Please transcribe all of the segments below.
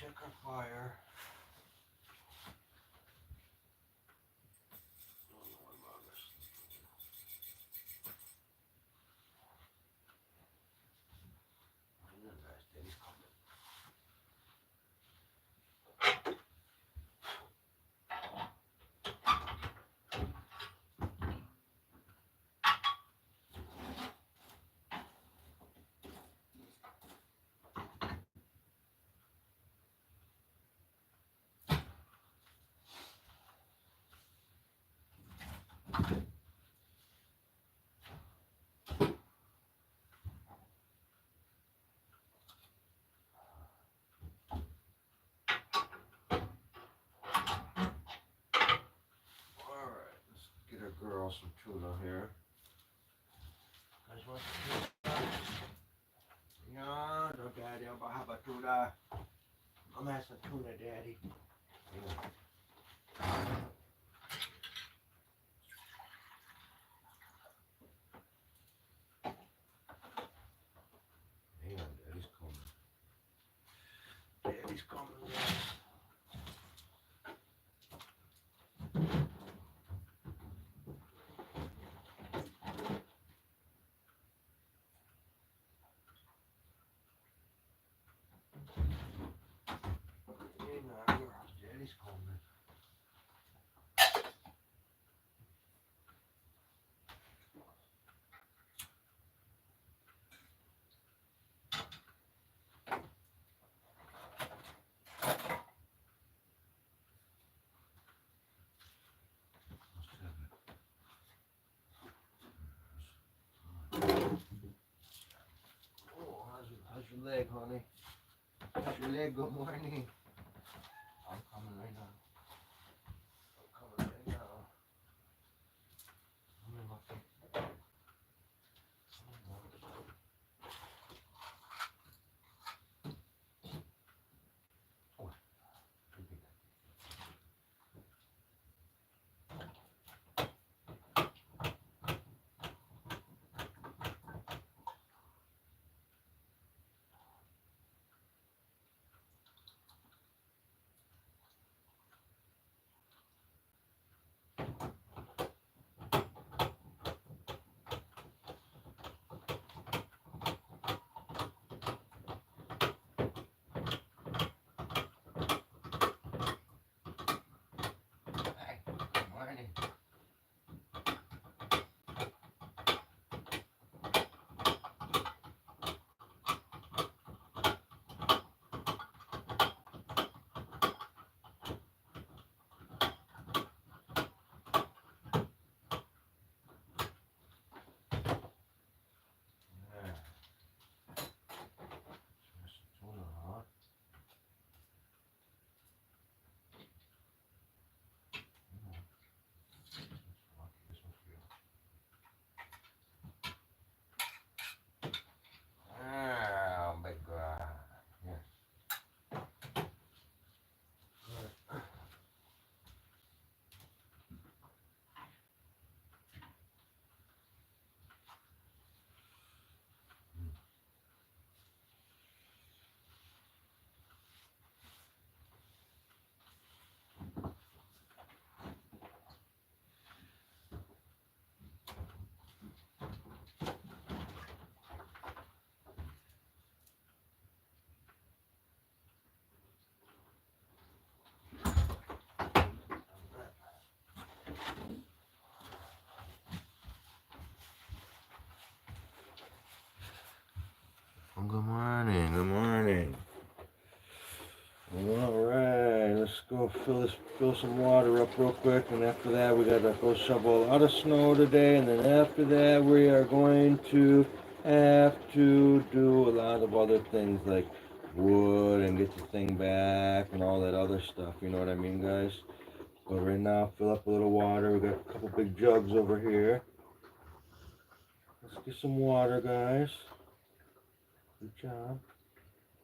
check our fire. Alright, let's get our girl some tuna here. Guys want some tuna? Yeah, no daddy, I'm gonna have a tuna. I'm gonna have some tuna, daddy. Yeah. Hang on, daddy's coming. Daddy's coming, guys. Hang on, girl. Daddy's coming. Oh, how's your leg, honey? How's your leg? Good morning. I'm coming right now. I'm coming right now. Come here, Muffy. Oh, hey, good morning. Yeah. There's some tuna, huh? Yeah. This one's for you. Ah, big guy. Yes. Well, good morning. Good morning. All right, let's go fill some water up real quick, and after that we gotta go shovel a lot of snow today, and then after that we are going to have to do a lot of other things like wood and get the thing back and all that other stuff. You know what I mean, guys? But right now, fill up a little water. We got a couple big jugs over here. Let's get some water, guys. Good job.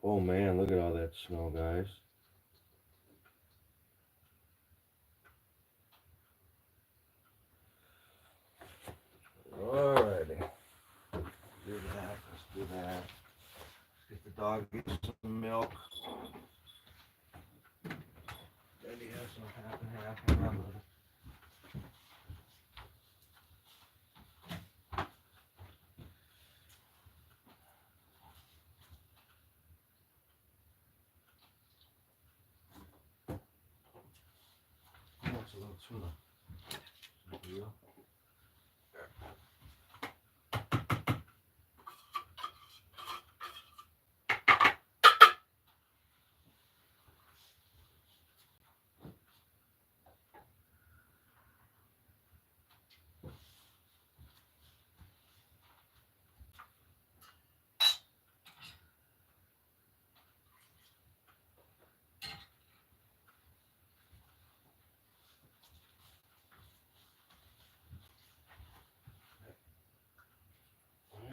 Oh man, look at all that snow, guys. Alrighty. Do that. Let's do that. Let's get the dog some milk. hang on, brother. He wants a little tuna. There you go.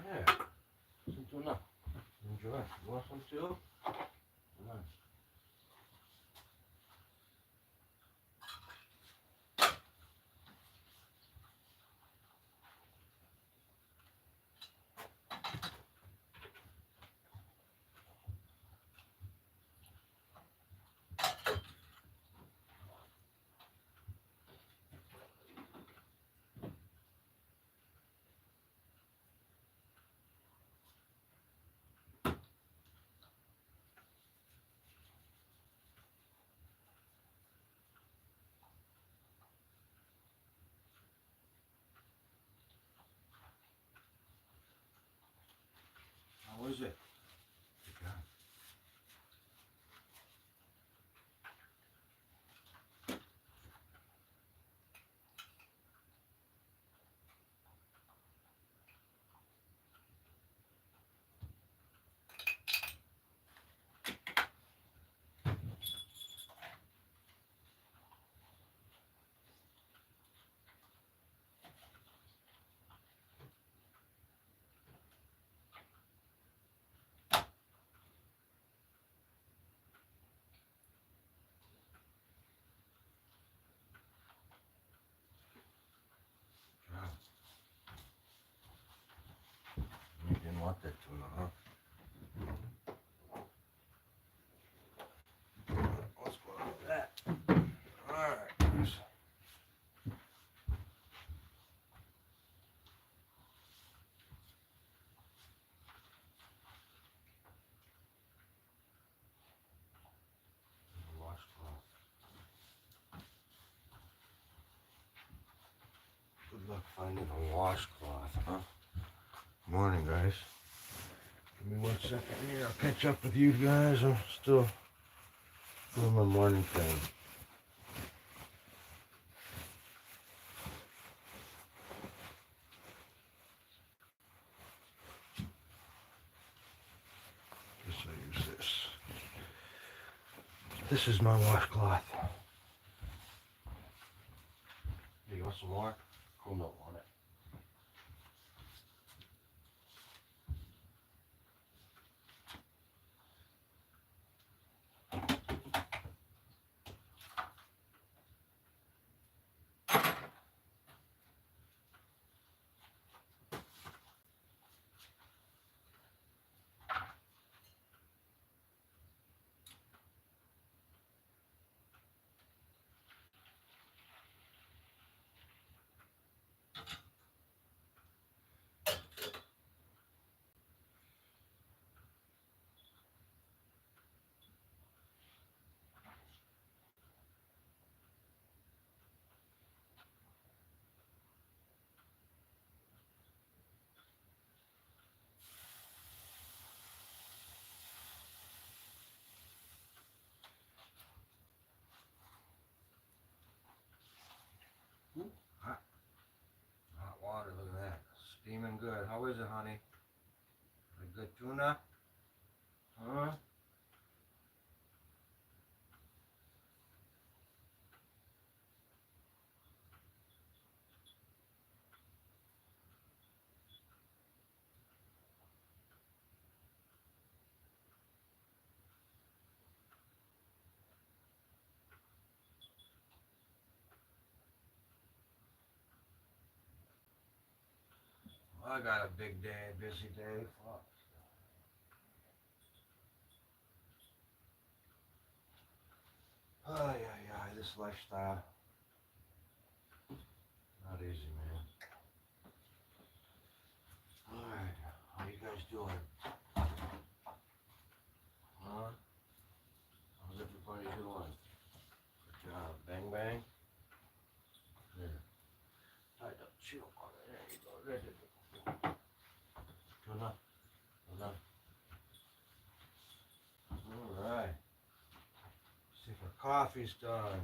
Yeah. Some tuna. Enjoy. You want some too? Come on. How is it? Good job. Job. You didn't want that tuna, huh? Let's go with that. Alright, guys. Washcloth. Good luck finding a washcloth, huh? Morning, guys. Give me 1 second here. I'll catch up with you guys. I'm still doing my morning thing. Guess I use this. This is my washcloth. You want some more? Cool, don't want it. Hot. Hot water, look at that. Steaming good. How is it, honey? A good tuna? Huh? I got a big day, busy day. Fuck. Ay, ay, ay, this lifestyle. Not easy, man. Alright, how you guys doing? Huh? How's everybody doing? Good job. Bang, bang. Here. Tight up. Chill on it. There you go. Ready. Tuna. Tuna. Alright. See if our coffee's done.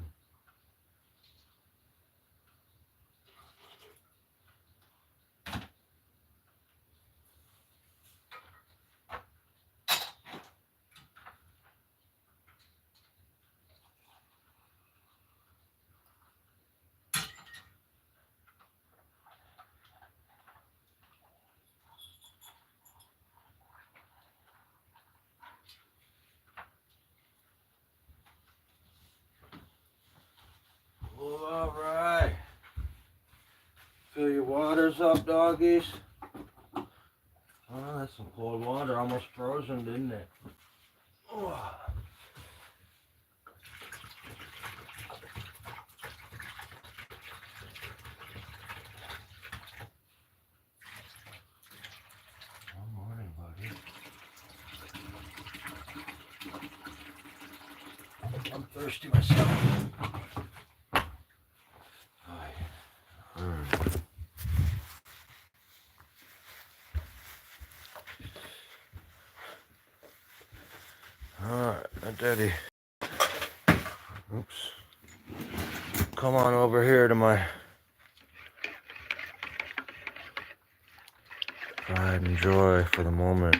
Alright. Fill your waters up, doggies. Oh, that's some cold water. Almost frozen, didn't it? Oh. Good morning, buddy. I'm thirsty myself. Alright, Daddy. Oops. Come on over here to my pride and joy for the moment.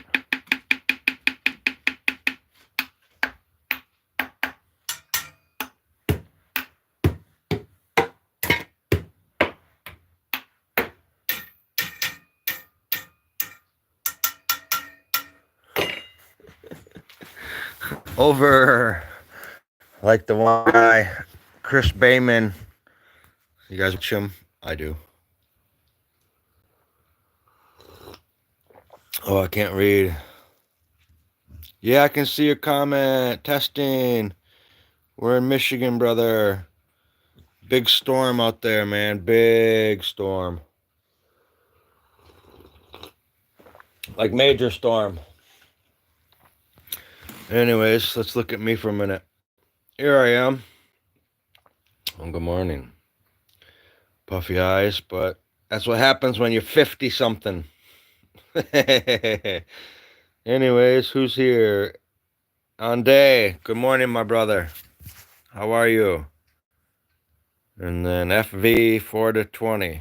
Over like the one guy, Chris Bayman. You guys watch him? I do. Oh, I can't read. Yeah, I can see your comment. Testing. We're in Michigan, brother. Big storm out there, man. Big storm. Like major storm. Anyways, let's look at me for a minute. Here I am. Oh, good morning. Puffy eyes, but that's what happens when you're 50 something. Anyways, who's here? Ande, good morning, my brother. How are you? And then FV 4 to 20.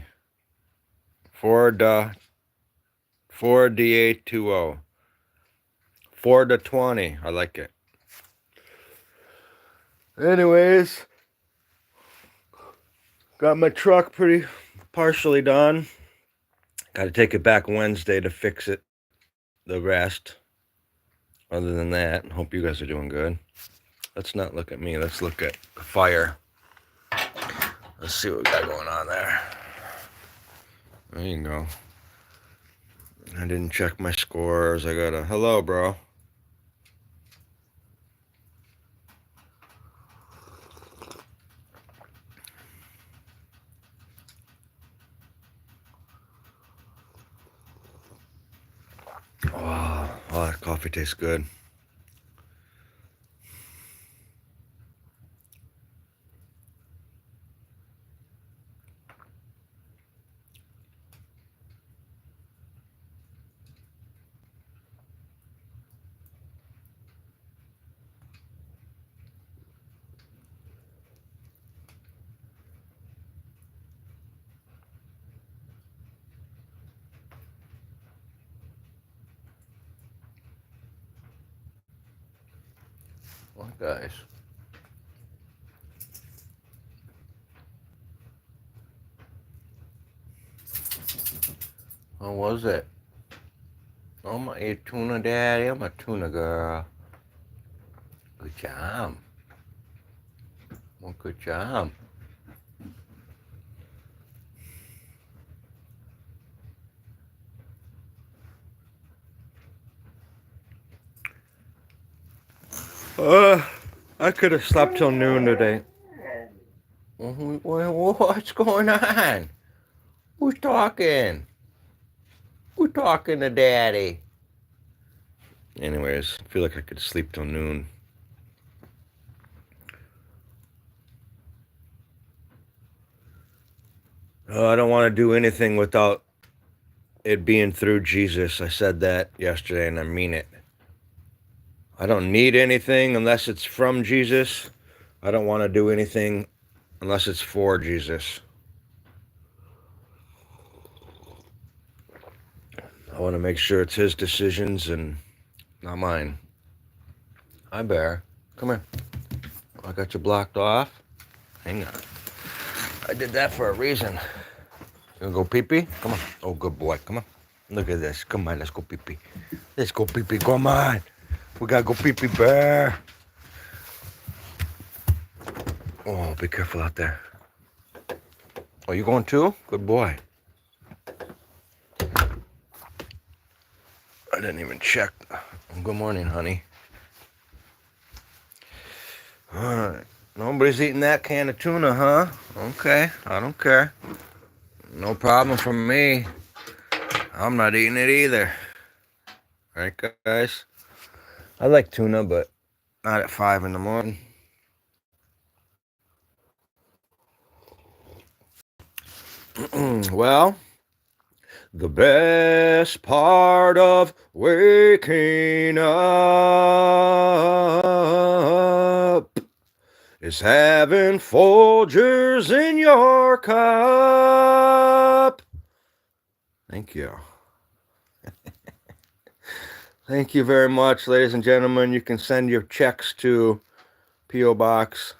4DA20. 4 to 20. I like it. Anyways, got my truck pretty partially done. Got to take it back Wednesday to fix it. The rest. Other than that, hope you guys are doing good. Let's not look at me. Let's look at the fire. Let's see what we got going on there. There you go. I didn't check my scores. I got a hello, bro. Oh, that coffee tastes good. What, guys? How was it? Oh, my, you tuna daddy. I'm a tuna girl. Good job. Well, good job. I could have slept till noon today. What's going on? Who's talking? Who's talking to Daddy? Anyways, I feel like I could sleep till noon. Oh, I don't want to do anything without it being through Jesus. I said that yesterday and I mean it. I don't need anything unless it's from Jesus. I don't want to do anything unless it's for Jesus. I want to make sure it's his decisions and not mine. Hi, Bear. Come here. I got you blocked off. Hang on. I did that for a reason. You gonna go pee-pee? Come on. Oh, good boy. Come on. Look at this. Come on, let's go pee-pee. Let's go pee-pee. Come on. We gotta go pee-pee, Bear. Oh, be careful out there. Oh, you going too? Good boy. I didn't even check. Good morning, honey. All right. Nobody's eating that can of tuna, huh? Okay. I don't care. No problem for me. I'm not eating it either. Right, guys? I like tuna, but not at 5 in the morning. Well, the best part of waking up is having Folgers in your cup. Thank you. Thank you very much, ladies and gentlemen. You can send your checks to P.O. Box.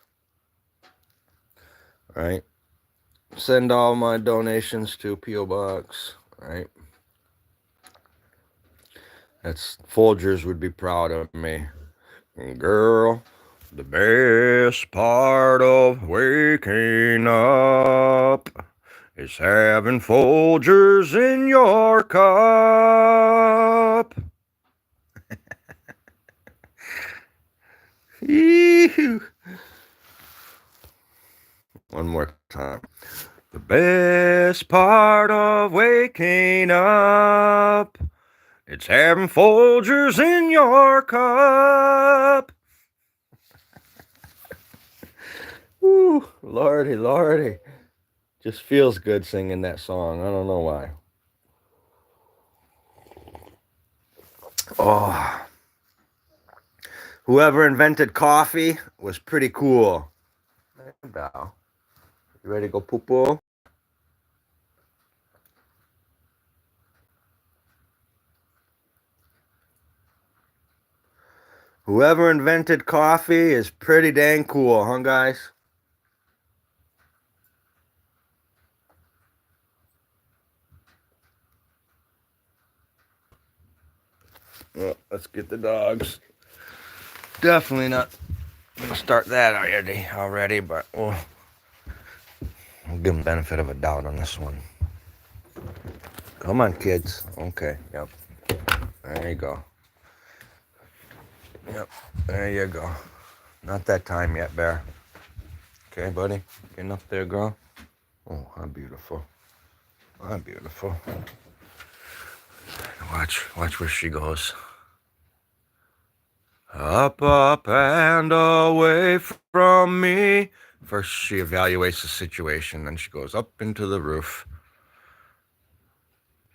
All right. Send all my donations to P.O. Box. All right. That's Folgers would be proud of me. Girl, the best part of waking up is having Folgers in your cup. One more time. The best part of waking up, it's having Folgers in your cup. Ooh, Lordy, Lordy. Just feels good singing that song. I don't know why. Oh. Whoever invented coffee was pretty cool. You ready to go poo-poo? Whoever invented coffee is pretty dang cool, huh, guys? Well, let's get the dogs. Definitely not gonna start that already, but we'll give them the benefit of a doubt on this one. Come on, kids. Okay, yep. There you go. Yep, there you go. Not that time yet, Bear. Okay, buddy? Getting up there, girl? Oh, how beautiful. How beautiful. Watch where she goes. Up, up, and away from me. First, she evaluates the situation, then she goes up into the roof.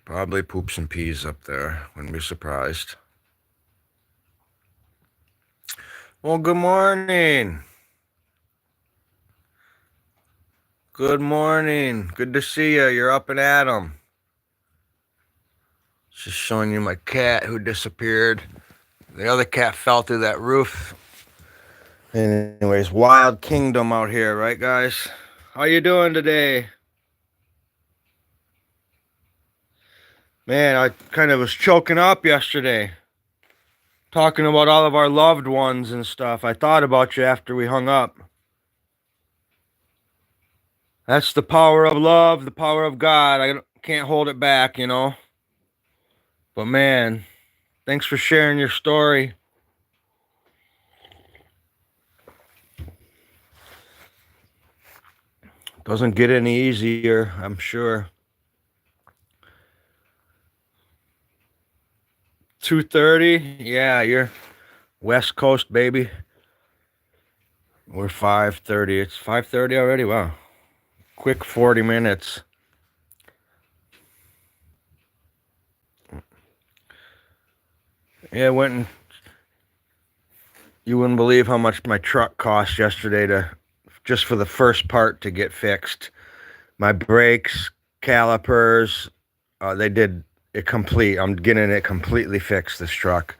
Probably poops and pees up there. Wouldn't be surprised. Well, good morning. Good morning. Good to see you. You're up and at 'em. Just showing you my cat who disappeared. The other cat fell through that roof. Anyways, wild kingdom out here, right, guys? How you doing today? Man, I kind of was choking up yesterday. Talking about all of our loved ones and stuff. I thought about you after we hung up. That's the power of love, the power of God. I can't hold it back, you know. But man, thanks for sharing your story. Doesn't get any easier, I'm sure. 2:30. Yeah, you're West Coast, baby. We're 5:30. It's 5:30 already. Wow. Quick 40 minutes. Yeah, went and you wouldn't believe how much my truck cost yesterday just for the first part to get fixed. My brakes, calipers, they did it complete. I'm getting it completely fixed, this truck.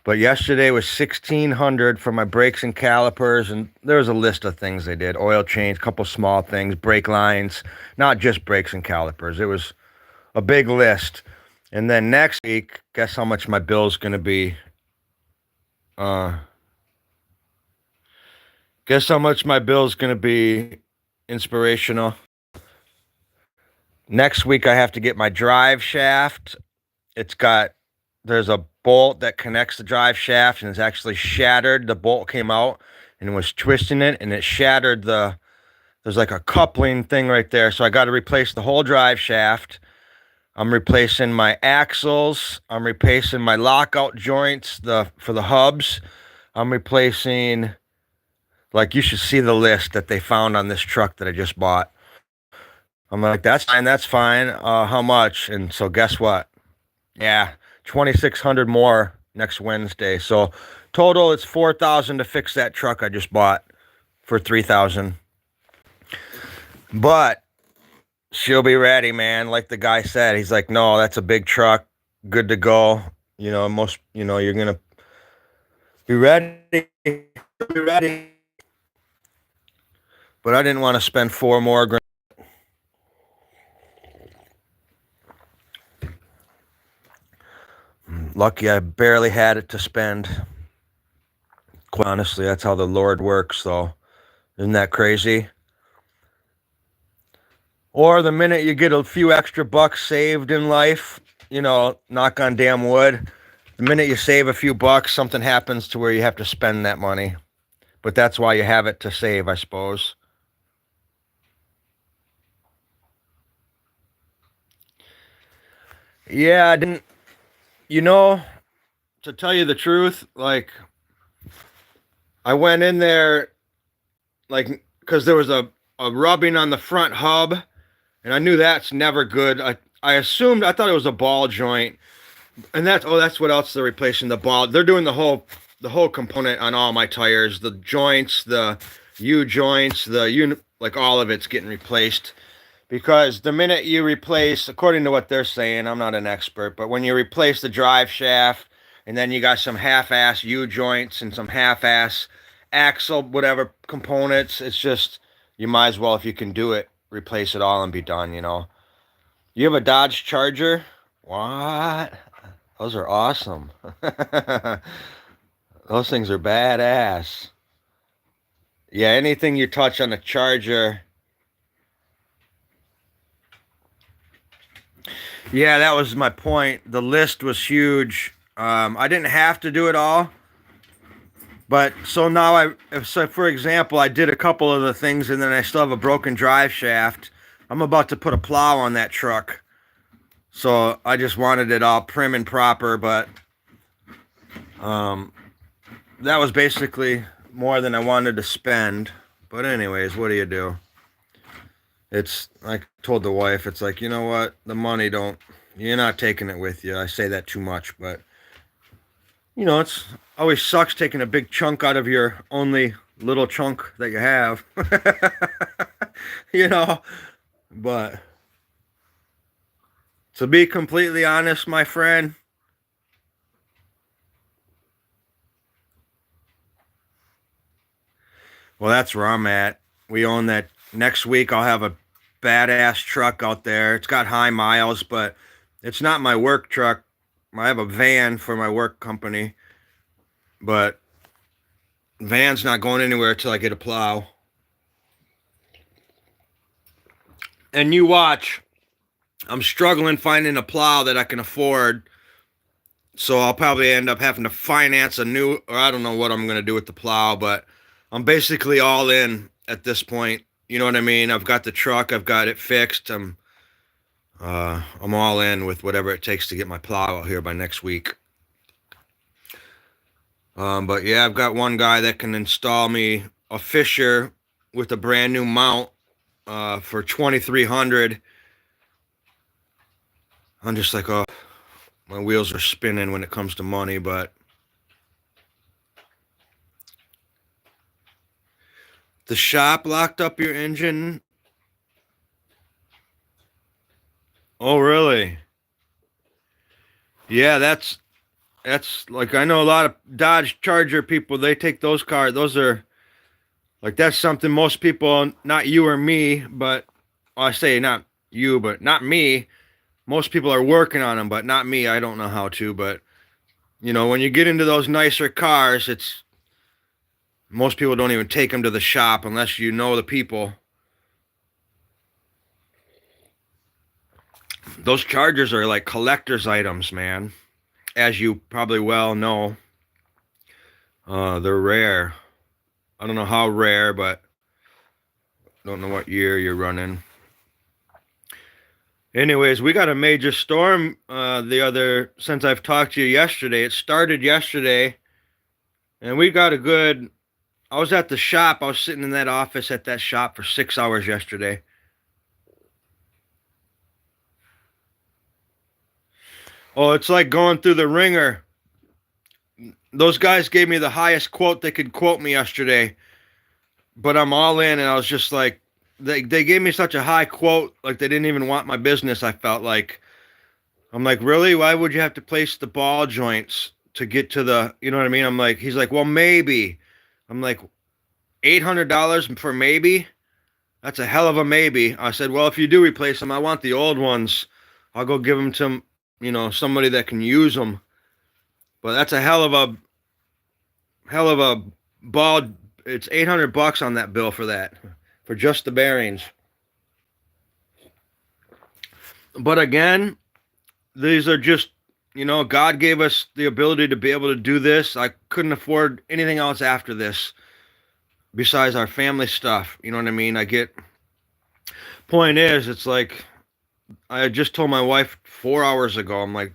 But yesterday was $1,600 for my brakes and calipers, and there was a list of things they did. Oil change, couple small things, brake lines, not just brakes and calipers. It was a big list. And then next week, guess how much my bill's going to be? Guess how much my bill's going to be inspirational? Next week, I have to get my drive shaft. There's a bolt that connects the drive shaft, and it's actually shattered. The bolt came out and was twisting it, and it shattered there's like a coupling thing right there. So I got to replace the whole drive shaft. I'm replacing my axles. I'm replacing my lockout joints for the hubs. I'm replacing, like, you should see the list that they found on this truck that I just bought. I'm like, that's fine, that's fine. How much? And so guess what? Yeah, $2,600 more next Wednesday. So total, it's $4,000 to fix that truck I just bought for $3,000. But she'll be ready, man. Like the guy said, he's like, no, that's a big truck, good to go. You're gonna be ready. Be ready. But I didn't want to spend $4 more grand. Lucky I barely had it to spend. Quite honestly, that's how the Lord works, though. Isn't that crazy? Or the minute you get a few extra bucks saved in life, knock on damn wood, the minute you save a few bucks, something happens to where you have to spend that money. But that's why you have it to save, I suppose. Yeah, I didn't, to tell you the truth, like, I went in there, like, because there was a rubbing on the front hub, and I knew that's never good. I thought it was a ball joint, and that's what else they're replacing, the ball. They're doing the whole component on all my tires, the joints, the U-joints, like all of it's getting replaced. Because the minute you replace, according to what they're saying, I'm not an expert, but when you replace the drive shaft, and then you got some half-ass U-joints and some half-ass axle, whatever components, it's just, you might as well, if you can do it, replace it all and be done, You have a Dodge Charger? What? Those are awesome. Those things are badass. Yeah, anything you touch on a Charger. Yeah, that was my point. The list was huge. I didn't have to do it all. But so now for example, I did a couple of the things and then I still have a broken drive shaft. I'm about to put a plow on that truck. So I just wanted it all prim and proper, but that was basically more than I wanted to spend. But anyways, what do you do? It's, I told the wife, it's like, you know what? The money you're not taking it with you. I say that too much, but it's always sucks taking a big chunk out of your only little chunk that you have. But to be completely honest, my friend, well, that's where I'm at. We own that. Next week, I'll have a badass truck out there. It's got high miles, but it's not my work truck. I have a van for my work company, but van's not going anywhere until I get a plow. And you watch, I'm struggling finding a plow that I can afford, so I'll probably end up having to finance or I don't know what I'm going to do with the plow, but I'm basically all in at this point. You know what I mean? I've got the truck. I've got it fixed. I'm all in with whatever it takes to get my plow out here by next week. But yeah, I've got one guy that can install me a Fisher with a brand new mount for 2,300. I'm just like, oh, my wheels are spinning when it comes to money, but the shop locked up your engine. Oh, really? Yeah, that's like I know a lot of Dodge Charger people. They take those cars. Those are like that's something most people, not you or me, but well, I say not you, but not me. Most people are working on them, but not me. I don't know how to, but when you get into those nicer cars, it's most people don't even take them to the shop unless you know the people. Those Chargers are like collector's items, man. As you probably well know, they're rare. I don't know how rare, but don't know what year you're running. Anyways, we got a major storm since I've talked to you yesterday. It started yesterday, and we got a good. I was at the shop. I was sitting in that office at that shop for 6 hours yesterday. Oh, it's like going through the ringer. Those guys gave me the highest quote they could quote me yesterday, but I'm all in, and I was just like, they gave me such a high quote, like they didn't even want my business. I felt like I'm like, really? Why would you have to place the ball joints to get to the, you know what I mean? I'm like, he's like, well, maybe. I'm like, $800 for maybe? That's a hell of a maybe. I said, well, if you do replace them, I want the old ones. I'll go give them to, somebody that can use them. But that's a hell of a ball. It's $800 on that bill for that, for just the bearings. But again, these are just, God gave us the ability to be able to do this. I couldn't afford anything else after this besides our family stuff. You know what I mean? Point is, it's like, I just told my wife 4 hours ago, I'm like,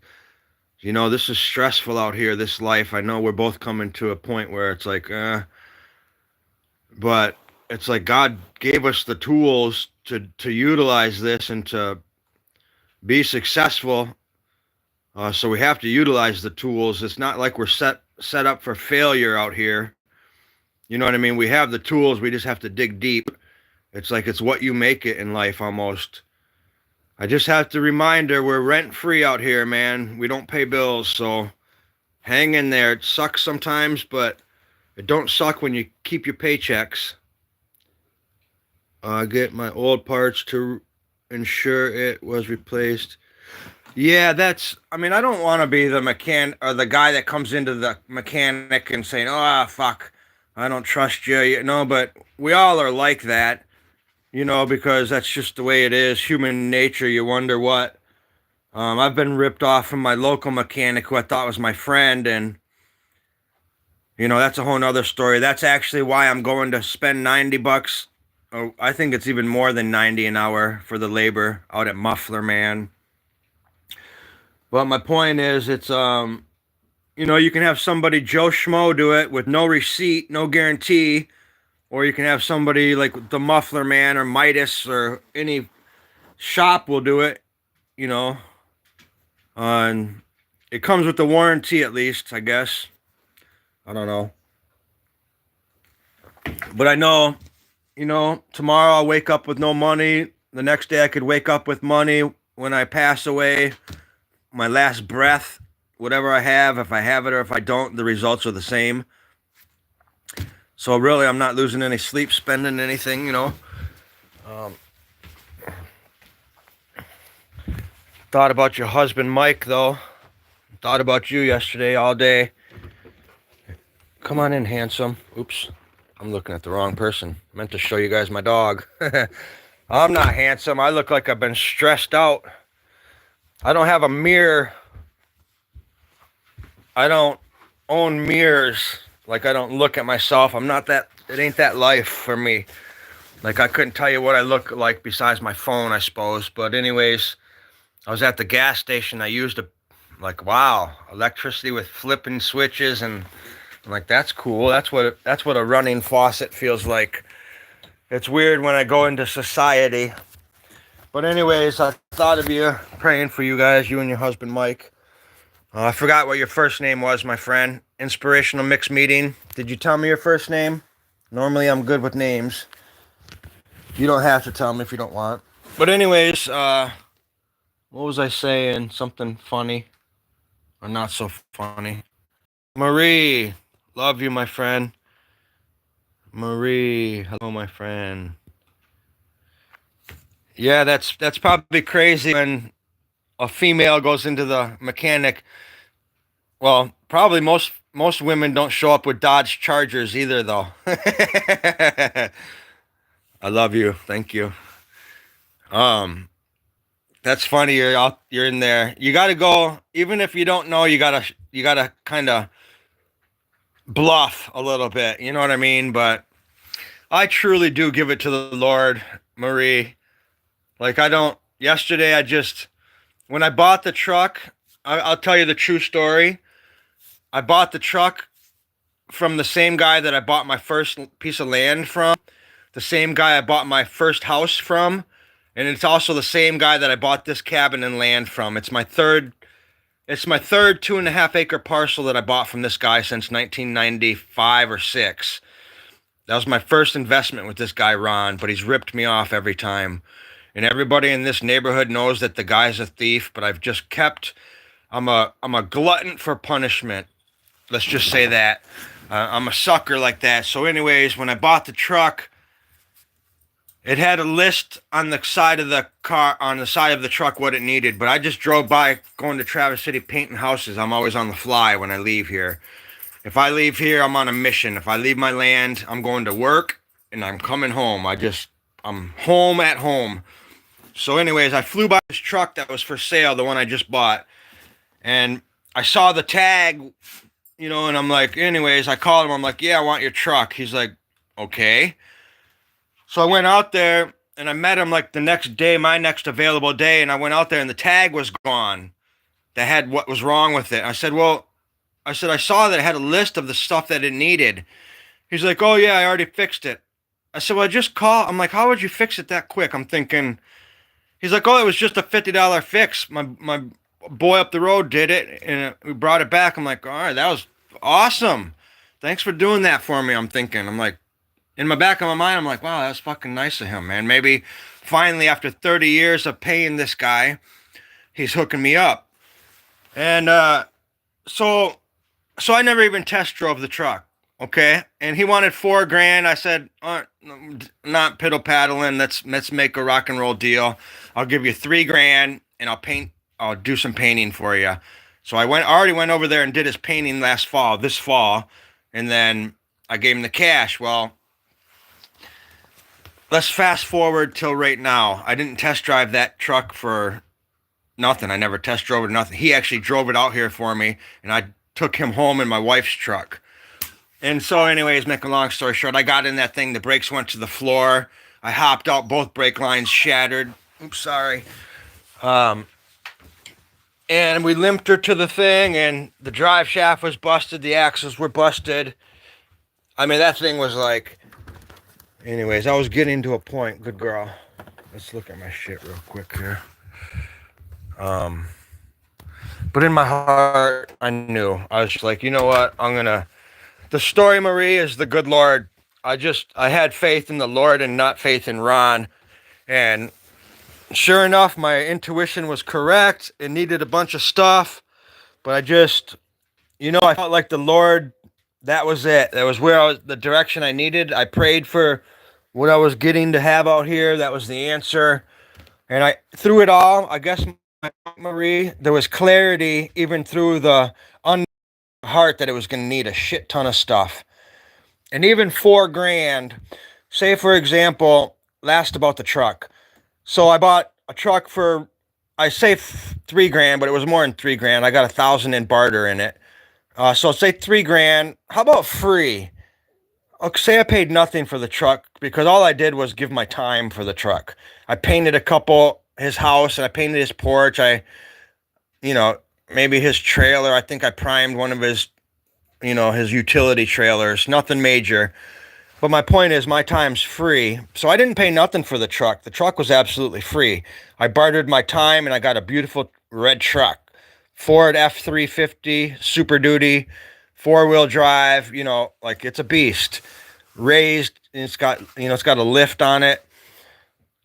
this is stressful out here, this life. I know we're both coming to a point where it's like, but it's like God gave us the tools to utilize this and to be successful. So we have to utilize the tools. It's not like we're set up for failure out here. You know what I mean? We have the tools. We just have to dig deep. It's like it's what you make it in life almost. I just have to remind her we're rent free out here, man. We don't pay bills, so hang in there. It sucks sometimes, but it don't suck when you keep your paychecks. Get my old parts to ensure it was replaced. Yeah, I don't want to be the mechanic or the guy that comes into the mechanic and saying, oh, fuck, I don't trust you. No, but we all are like that, because that's just the way it is. Human nature. You wonder what. I've been ripped off from my local mechanic who I thought was my friend, and that's a whole nother story. That's actually why I'm going to spend $90. Oh, I think it's even more than 90 an hour for the labor out at Muffler Man. But my point is, it's you can have somebody Joe Schmo do it with no receipt, no guarantee, or you can have somebody like the Muffler Man or Midas or any shop will do it, and it comes with the warranty at least, I guess. I don't know. But I know, tomorrow I'll wake up with no money. The next day I could wake up with money when I pass away. My last breath, whatever I have, if I have it or if I don't, the results are the same. So really, I'm not losing any sleep, spending anything, Thought about your husband, Mike, though. Thought about you yesterday all day. Come on in, handsome. Oops, I'm looking at the wrong person. Meant to show you guys my dog. I'm not handsome. I look like I've been stressed out. I don't have a mirror. I don't own mirrors. Like, I don't look at myself. It ain't that life for me. Like, I couldn't tell you what I look like besides my phone, I suppose. But anyways, I was at the gas station. I used wow, electricity with flipping switches and I'm like, that's cool. That's what a running faucet feels like. It's weird when I go into society. But anyways, I thought of you, praying for you guys, you and your husband Mike. I forgot what your first name was, my friend. Inspirational Mixed Meeting. Did you tell me your first name? Normally I'm good with names. You don't have to tell me if you don't want. But anyways, what was I saying? Something funny or not so funny? Marie, love you, my friend. Marie, hello, my friend. Yeah, that's probably crazy when a female goes into the mechanic. Well, probably most women don't show up with Dodge Chargers either, though. I love you. Thank you. Um, that's funny. You're in there. You got to go, even if you don't know. You gotta kind of bluff a little bit. You know what I mean? But I truly do give it to the Lord, Marie. Like I don't. Yesterday, when I bought the truck, I'll tell you the true story. I bought the truck from the same guy that I bought my first piece of land from, the same guy I bought my first house from, and it's also the same guy that I bought this cabin and land from. It's my third 2.5 acre parcel that I bought from this guy since 1995 or 6. That was my first investment with this guy, Ron, but he's ripped me off every time. And everybody in this neighborhood knows that the guy's a thief, but I've just kept, I'm a glutton for punishment. Let's just say that. I'm a sucker like that. So anyways, when I bought the truck, it had a list on the side of the truck what it needed, but I just drove by going to Traverse City painting houses. I'm always on the fly when I leave here. If I leave here, I'm on a mission. If I leave my land, I'm going to work and I'm coming home. I'm home at home. So anyways, I flew by this truck that was for sale, the one I just bought, and I saw the tag, and I'm like, anyways, I called him. I'm like, yeah, I want your truck. He's like, okay. So I went out there and I met him like the next day, my next available day, and I went out there and the tag was gone. That had what was wrong with it. I said, I saw that it had a list of the stuff that it needed. He's like, oh yeah, I already fixed it. I said, well, I just call. I'm like, how would you fix it that quick? I'm thinking, he's like, oh, it was just a $50 fix. My boy up the road did it, and we brought it back. I'm like, all right, that was awesome. Thanks for doing that for me. I'm thinking, I'm like, in my back of my mind, I'm like, wow, that's fucking nice of him, man. Maybe finally, after 30 years of paying this guy, he's hooking me up. And so I never even test drove the truck. Okay, and he wanted $4,000. I said, not piddle paddling. Let's make a rock and roll deal. I'll give you $3,000, and I'll do some painting for you. So I already went over there and did his painting this fall, and then I gave him the cash. Well, let's fast forward till right now. I didn't test drive that truck for nothing. I never test drove it, nothing. He actually drove it out here for me, and I took him home in my wife's truck. And so anyways, make a long story short, I got in that thing, the brakes went to the floor. I hopped out, both brake lines shattered. Oops, sorry. And we limped her to the thing, and the drive shaft was busted, the axles were busted. I mean, that thing was like... Anyways, I was getting to a point. Good girl. Let's look at my shit real quick here. But in my heart, I knew. I was just like, you know what? The story, Marie, is the good Lord. I had faith in the Lord and not faith in Ron. And sure enough, my intuition was correct. It needed a bunch of stuff. But I felt like the Lord, that was it. That was the direction I needed. I prayed for what I was getting to have out here. That was the answer. And through it all, I guess, Marie, there was clarity even through the heart that it was going to need a shit ton of stuff. And even $4,000, say for example, last about the truck. So I bought a truck for, I say $3,000, but it was more than $3,000. I got $1,000 in barter in it. So say $3,000. How about free? Okay, say I paid nothing for the truck because all I did was give my time for the truck. I painted his house, and I painted his porch. Maybe his trailer. I think I primed one of his his utility trailers, nothing major. But my point is, my time's free. So I didn't pay nothing for the truck. The truck was absolutely free. I bartered my time and I got a beautiful red truck. Ford F350, Super Duty, four-wheel drive, like it's a beast. Raised, and it's got a lift on it.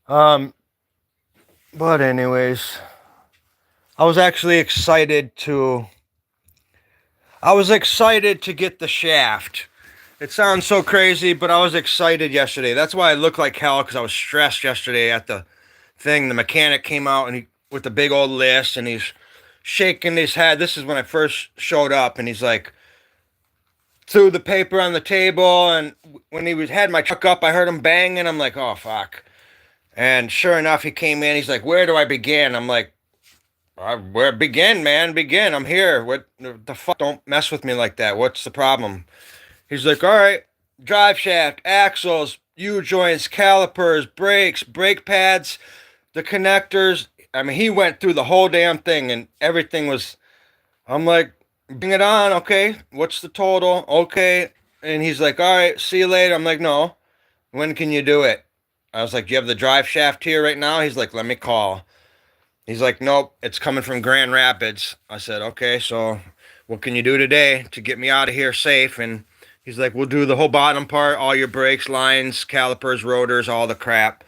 But anyways, I was actually excited to get the shaft. It sounds so crazy, but I was excited yesterday. That's why I looked like hell, because I was stressed yesterday at the thing. The mechanic came out and with the big old list, and he's shaking his head. This is when I first showed up, and he's like, threw the paper on the table, and when had my truck up, I heard him banging. I'm like, oh fuck. And sure enough, he came in. He's like, where do I begin? I'm like, where begin, man? Begin. I'm here. What the fuck? Don't mess with me like that. What's the problem? He's like, all right, drive shaft, axles, U-joints, calipers, brakes, brake pads, the connectors. I mean, he went through the whole damn thing, and everything was, I'm like, bring it on, okay? What's the total? Okay. And he's like, all right, see you later. I'm like, no. When can you do it? I was like, do you have the drive shaft here right now? He's like, let me call. He's like, nope, it's coming from Grand Rapids. I said, okay, so what can you do today to get me out of here safe? And he's like, we'll do the whole bottom part, all your brakes, lines, calipers, rotors, all the crap.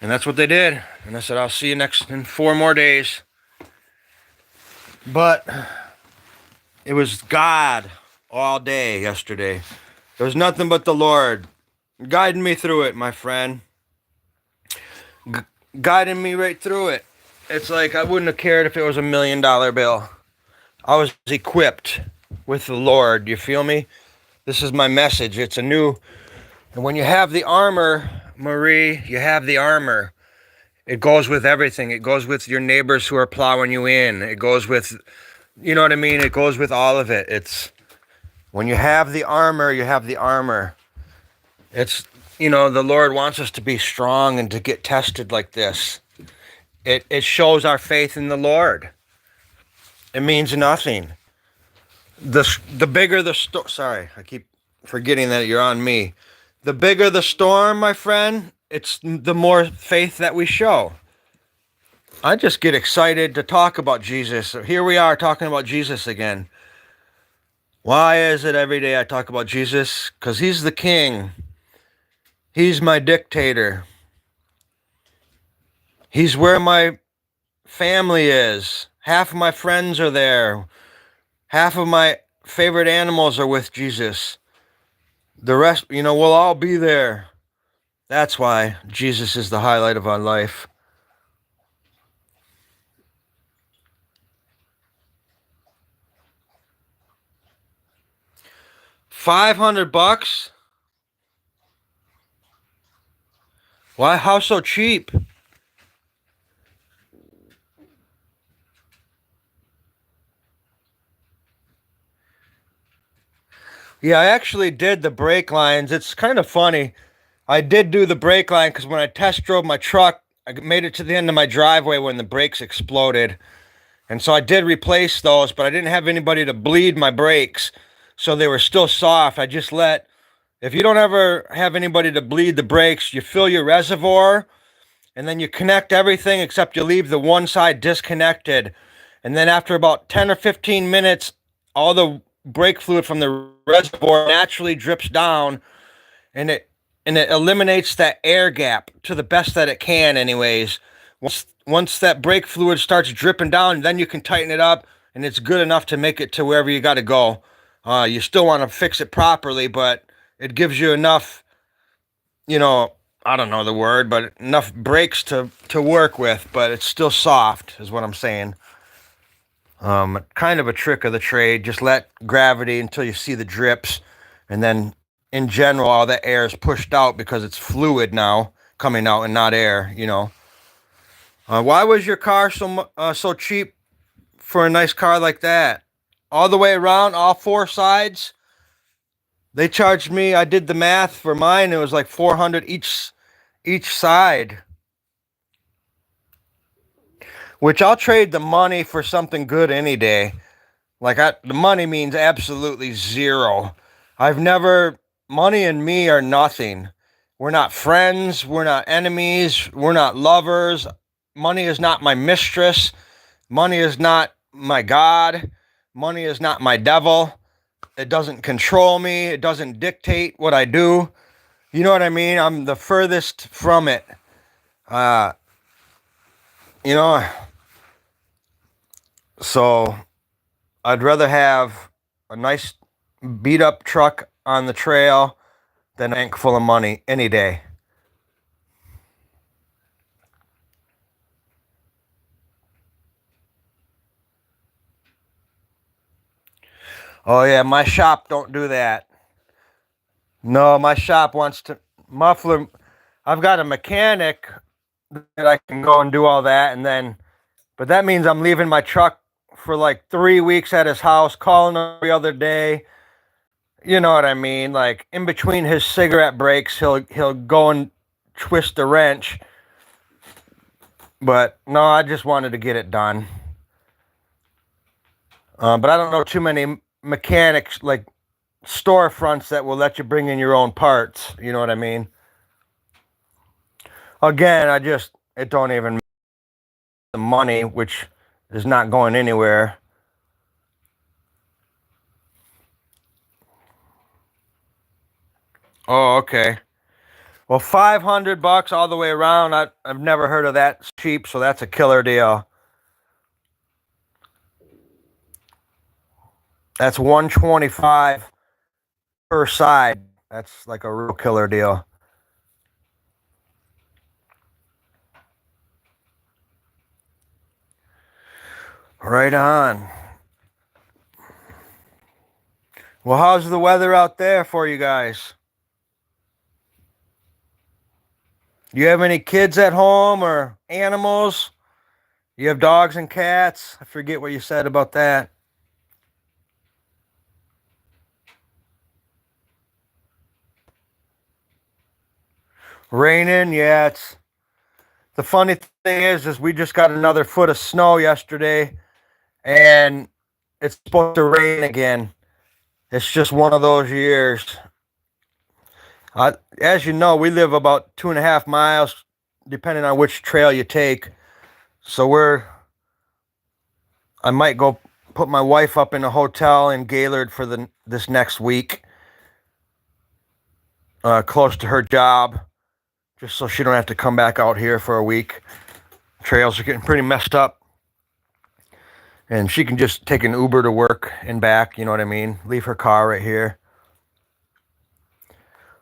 And that's what they did. And I said, I'll see you in 4 more days. But it was God all day yesterday. There was nothing but the Lord guiding me through it, my friend. Guiding me right through it. It's like I wouldn't have cared if it was $1 million bill. I was equipped with the Lord. You feel me? This is my message. It's a new... And when you have the armor, Marie, you have the armor. It goes with everything. It goes with your neighbors who are plowing you in. It goes with... You know what I mean? It goes with all of it. It's... When you have the armor, you have the armor. It's... the Lord wants us to be strong and to get tested like this. It shows our faith in the Lord. It means nothing. The bigger the storm... Sorry, I keep forgetting that you're on me. The bigger the storm, my friend, it's the more faith that we show. I just get excited to talk about Jesus. Here we are talking about Jesus again. Why is it every day I talk about Jesus? Because he's the king. He's my dictator. He's where my family is. Half of my friends are there. Half of my favorite animals are with Jesus. The rest, we'll all be there. That's why Jesus is the highlight of our life. $500? Why? How so cheap? Yeah, I actually did the brake lines. It's kind of funny. I did do the brake line because when I test drove my truck, I made it to the end of my driveway when the brakes exploded. And so I did replace those, but I didn't have anybody to bleed my brakes. So they were still soft. I just if you don't ever have anybody to bleed the brakes, you fill your reservoir and then you connect everything except you leave the one side disconnected. And then after about 10 or 15 minutes, all the brake fluid from the reservoir naturally drips down, and it eliminates that air gap to the best that it can anyways. Once that brake fluid starts dripping down, then you can tighten it up, and it's good enough to make it to wherever you got to go. You still want to fix it properly, but it gives you enough, I don't know the word, but enough brakes to work with, but it's still soft is what I'm saying. Kind of a trick of the trade. Just let gravity until you see the drips, and then in general all that air is pushed out because it's fluid now coming out and not air. Why was your car so cheap for a nice car like that? All the way around, all 4 sides. They charged me. I did the math for mine. It was like $400 each side. Which I'll trade the money for something good any day. Like the money means absolutely zero. Money and me are nothing. We're not friends. We're not enemies. We're not lovers. Money is not my mistress. Money is not my God. Money is not my devil. It doesn't control me. It doesn't dictate what I do. You know what I mean? I'm the furthest from it. Uh, you know, so I'd rather have a nice beat up truck on the trail than a bank full of money any day. Oh yeah, my shop don't do that. No, my shop wants to muffler. I've got a mechanic that I can go and do all that, and then, but that means I'm leaving my truck for like 3 weeks at his house, calling every other day. You know what I mean? Like in between his cigarette breaks, he'll go and twist the wrench. But no, I just wanted to get it done. But I don't know too many mechanics like storefronts that will let you bring in your own parts. You know what I mean? Again, it don't even the money, which is not going anywhere. Oh, okay. Well, $500 all the way around. I've never heard of that cheap, so that's a killer deal. That's $125 per side. That's like a real killer deal. Right on. Well, how's the weather out there for you guys? Do you have any kids at home or animals? You have dogs and cats? I forget what you said about that. Raining, yeah. It's the funny thing is we just got another foot of snow yesterday, and it's supposed to rain again. It's just one of those years. As you know, we live about 2.5 miles, depending on which trail you take. So I might go put my wife up in a hotel in Gaylord for this next week, close to her job, just so she don't have to come back out here for a week. Trails are getting pretty messed up, and she can just take an Uber to work and back. You know what I mean? Leave her car right here.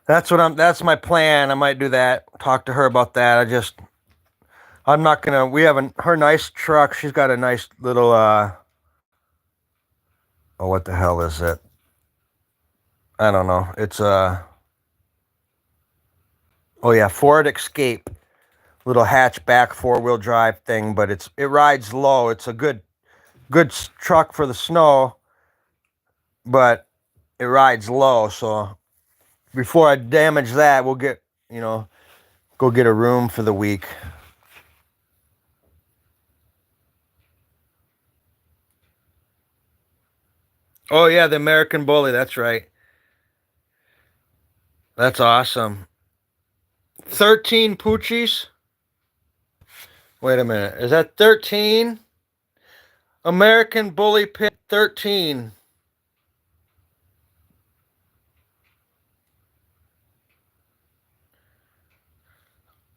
That's my plan. I might do that. Talk to her about that. I'm not gonna. We have her nice truck. She's got a nice little. Oh, what the hell is it? I don't know. It's a. Oh yeah, Ford Escape, little hatchback 4-wheel drive thing, but it rides low. It's a good truck for the snow, but it rides low. So before I damage that, we'll go get a room for the week. Oh yeah, the American Bully. That's right. That's awesome. 13 Poochies. Wait a minute. Is that 13? American Bully Pit 13.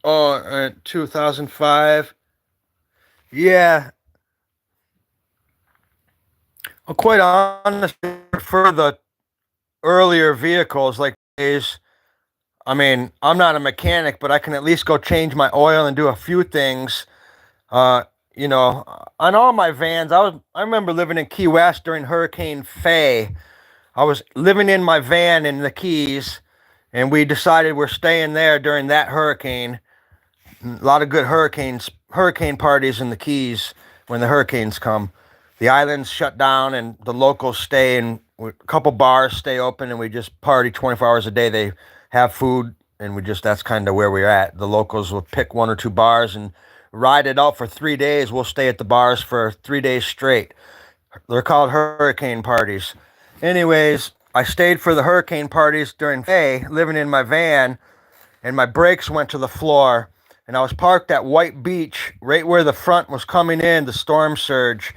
Oh, 2005. Yeah. Well, quite honestly, I prefer the earlier vehicles like these. I mean, I'm not a mechanic, but I can at least go change my oil and do a few things. Uh, on all my vans, I remember living in Key West during Hurricane Faye. I was living in my van in the Keys, and we decided we're staying there during that hurricane. A lot of good hurricane parties in the Keys when the hurricanes come. The islands shut down and the locals stay, and a couple bars stay open, and we just party 24 hours a day. They have food, and that's kind of where we're at. The locals will pick 1 or 2 bars and ride it out for 3 days. We'll stay at the bars for 3 days straight. They're called hurricane parties. Anyways, I stayed for the hurricane parties during May, living in my van, and my brakes went to the floor. And I was parked at White Beach, right where the front was coming in, the storm surge.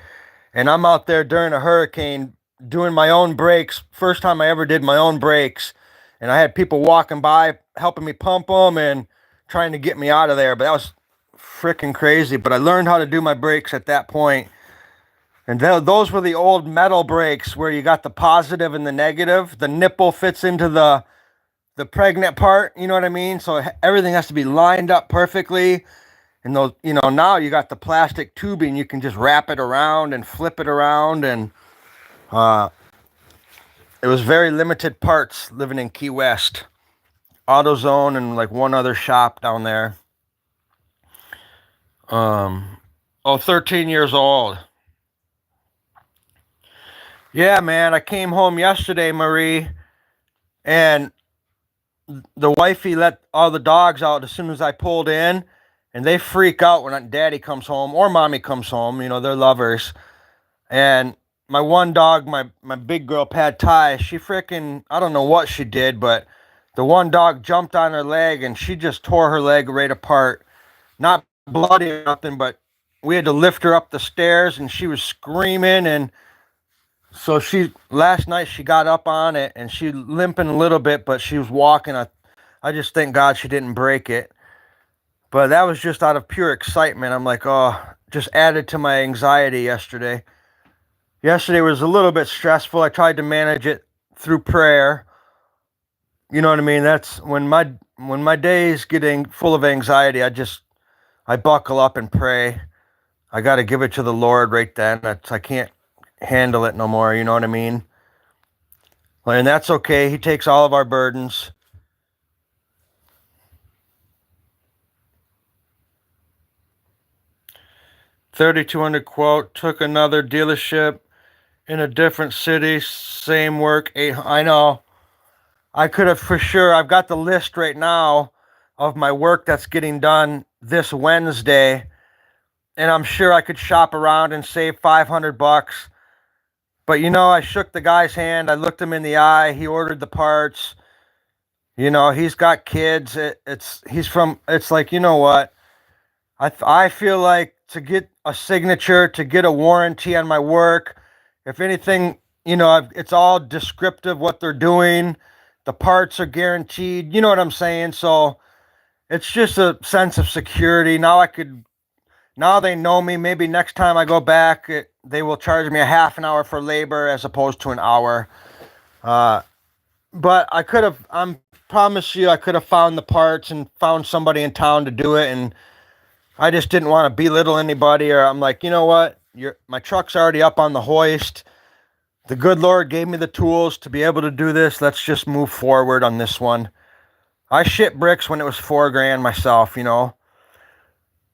And I'm out there during a hurricane doing my own brakes. First time I ever did my own brakes. And I had people walking by helping me pump them and trying to get me out of there. But that was freaking crazy. But I learned how to do my brakes at that point. And those were the old metal brakes where you got the positive and the negative. The nipple fits into the pregnant part, you know what I mean? So everything has to be lined up perfectly. And those, now you got the plastic tubing. You can just wrap it around and flip it around. And it was very limited parts living in Key West. AutoZone and like one other shop down there. 13 years old. Yeah, man, I came home yesterday, Marie, and the wifey let all the dogs out as soon as I pulled in, and they freak out when daddy comes home or mommy comes home. They're lovers. And my one dog, my big girl, Pad Thai, she freaking, I don't know what she did, but the one dog jumped on her leg and she just tore her leg right apart. Not bloody or nothing, but we had to lift her up the stairs and she was screaming. And so last night she got up on it and she limping a little bit, but she was walking. I just thank God she didn't break it. But that was just out of pure excitement. I'm like, oh, just added to my anxiety yesterday. Yesterday was a little bit stressful. I tried to manage it through prayer. You know what I mean? That's when my days getting full of anxiety, I buckle up and pray. I got to give it to the Lord right then. I can't handle it no more. You know what I mean? And that's okay. He takes all of our burdens. $3,200 quote. Took another dealership in a different city. Same work. I know. I could have for sure. I've got the list right now of my work that's getting done this Wednesday. And I'm sure I could shop around and save $500. But I shook the guy's hand. I looked him in the eye. He ordered the parts. He's got kids. It's like, you know what? I feel like to get a signature, to get a warranty on my work, if anything, it's all descriptive what they're doing. The parts are guaranteed. You know what I'm saying? So it's just a sense of security. Now they know me. Maybe next time I go back, they will charge me a half an hour for labor as opposed to an hour. But I promise you, I could have found the parts and found somebody in town to do it. And I just didn't want to belittle anybody, or I'm like, you know what? My truck's already up on the hoist. The good Lord gave me the tools to be able to do this. Let's just move forward on this one. I shipped bricks when it was $4,000 myself,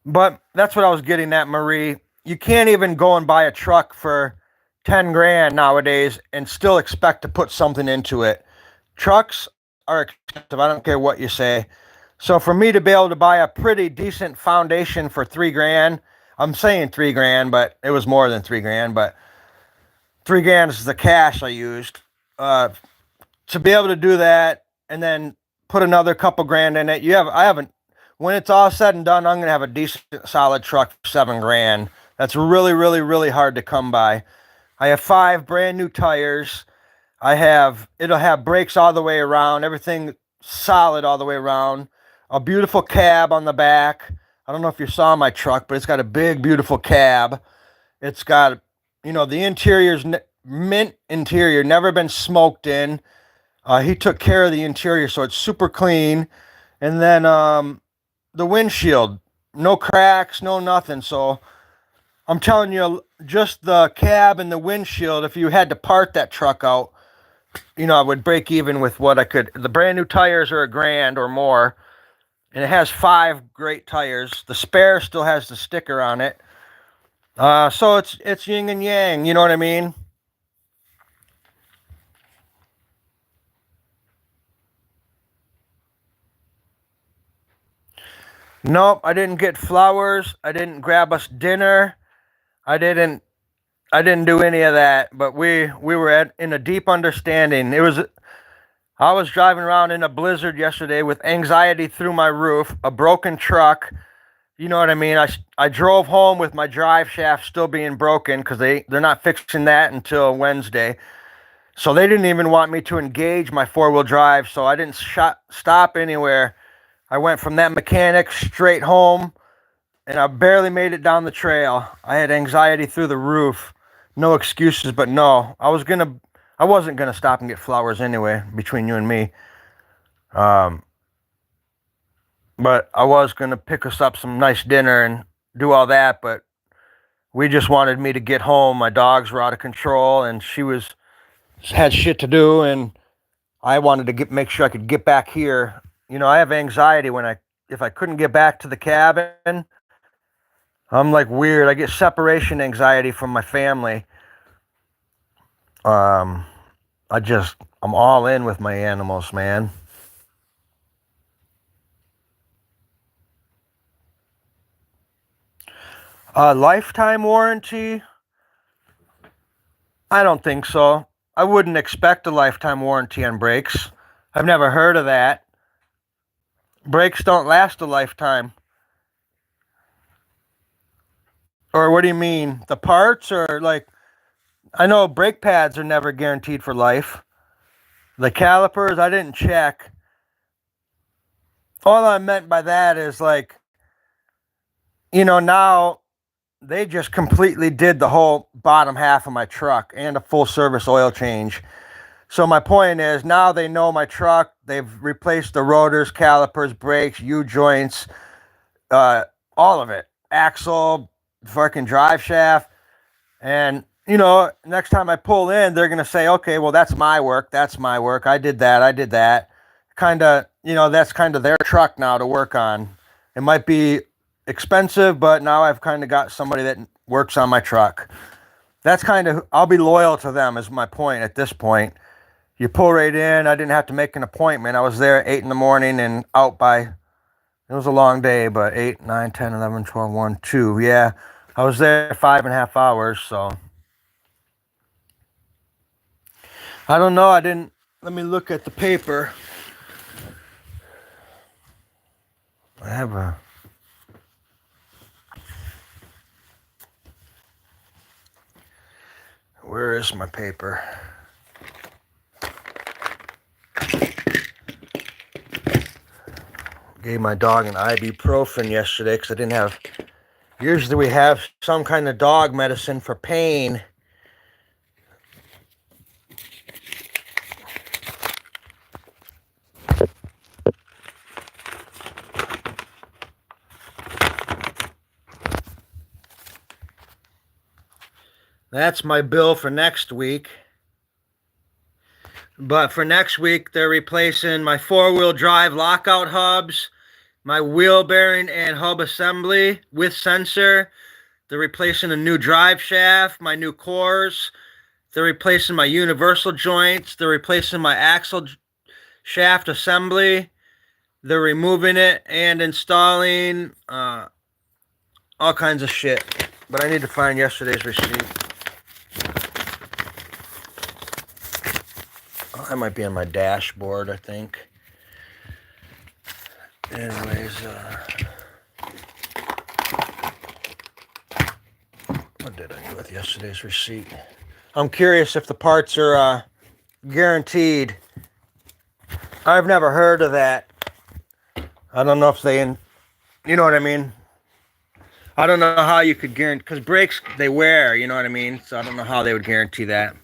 But that's what I was getting at, Marie. You can't even go and buy a truck for $10,000 nowadays and still expect to put something into it. Trucks are expensive. I don't care what you say. So for me to be able to buy a pretty decent foundation for $3,000, I'm saying $3,000, but it was more than $3,000. But $3,000 is the cash I used to be able to do that, and then put another couple grand in it. When it's all said and done, I'm gonna have a decent, solid truck for $7,000. That's really, really, really hard to come by. I have 5 brand new tires. It'll have brakes all the way around, everything solid all the way around. A beautiful cab on the back. I don't know if you saw my truck, but it's got a big, beautiful cab. It's got, the interior's mint interior, never been smoked in. He took care of the interior, so it's super clean. And then the windshield, no cracks, no nothing. So I'm telling you, just the cab and the windshield, if you had to part that truck out, I would break even with what I could. The brand new tires are $1,000 or more. And it has 5 great tires. The spare still has the sticker on it. So it's yin and yang, you know what I mean? Nope, I didn't get flowers. I didn't grab us dinner. I didn't I didn't do any of that, but we were in a deep understanding. I was driving around in a blizzard yesterday with anxiety through my roof, a broken truck. You know what I mean? I drove home with my drive shaft still being broken because they're not fixing that until Wednesday. So they didn't even want me to engage my four-wheel drive, so I didn't stop anywhere. I went from that mechanic straight home, and I barely made it down the trail. I had anxiety through the roof. No excuses, but no. I wasn't gonna stop and get flowers anyway, between you and me. But I was gonna pick us up some nice dinner and do all that, but we just wanted me to get home. My dogs were out of control, and she had shit to do, and I wanted to make sure I could get back here. You know, I have anxiety if I couldn't get back to the cabin. I'm like weird. I get separation anxiety from my family. I'm all in with my animals, man. Lifetime warranty? I don't think so. I wouldn't expect a lifetime warranty on brakes. I've never heard of that. Brakes don't last a lifetime. Or what do you mean? The parts, or like, I know brake pads are never guaranteed for life. The calipers, I didn't check. All I meant by that is like, now they just completely did the whole bottom half of my truck and a full service oil change. So my point is, now they know my truck. They've replaced the rotors, calipers, brakes, U-joints, all of it. Axle, fucking drive shaft. And, next time I pull in, they're going to say, okay, well, that's my work. That's my work. I did that. Kind of, that's kind of their truck now to work on. It might be expensive, but now I've kind of got somebody that works on my truck. That's kind of, I'll be loyal to them is my point at this point. You pull right in. I didn't have to make an appointment. I was there at 8 in the morning and out by, it was a long day, but 8, 9, 10, 11, 12, 1, 2. Yeah, I was there 5.5 hours, so. I don't know. Let me look at the paper. I have where is my paper? Gave my dog an ibuprofen yesterday because I didn't have, usually we have some kind of dog medicine for pain. That's my bill for next week. But for next week, they're replacing my four-wheel drive lockout hubs, my wheel bearing and hub assembly with sensor. They're replacing a new drive shaft, my new cores. They're replacing my universal joints. They're replacing my axle shaft assembly. They're removing it and installing all kinds of shit. But I need to find yesterday's receipt. Oh, that might be on my dashboard, I think. Anyways, what did I do with yesterday's receipt? I'm curious if the parts are guaranteed. I've never heard of that. I don't know if you know what I mean? I don't know how you could guarantee, because brakes, they wear, you know what I mean? So I don't know how they would guarantee that.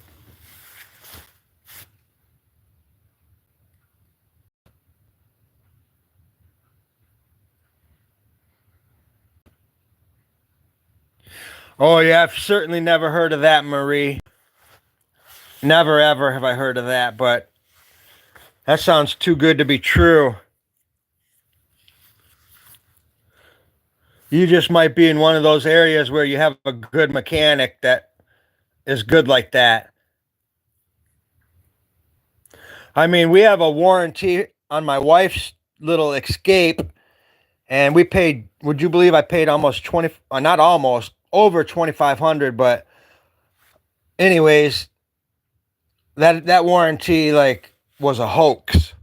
Oh, yeah, I've certainly never heard of that, Marie. Never, ever have I heard of that, but that sounds too good to be true. You just might be in one of those areas where you have a good mechanic that is good like that. I mean, we have a warranty on my wife's little Escape, and we paid, would you believe I paid almost 20, not almost, over 2,500, but anyways, that warranty like was a hoax.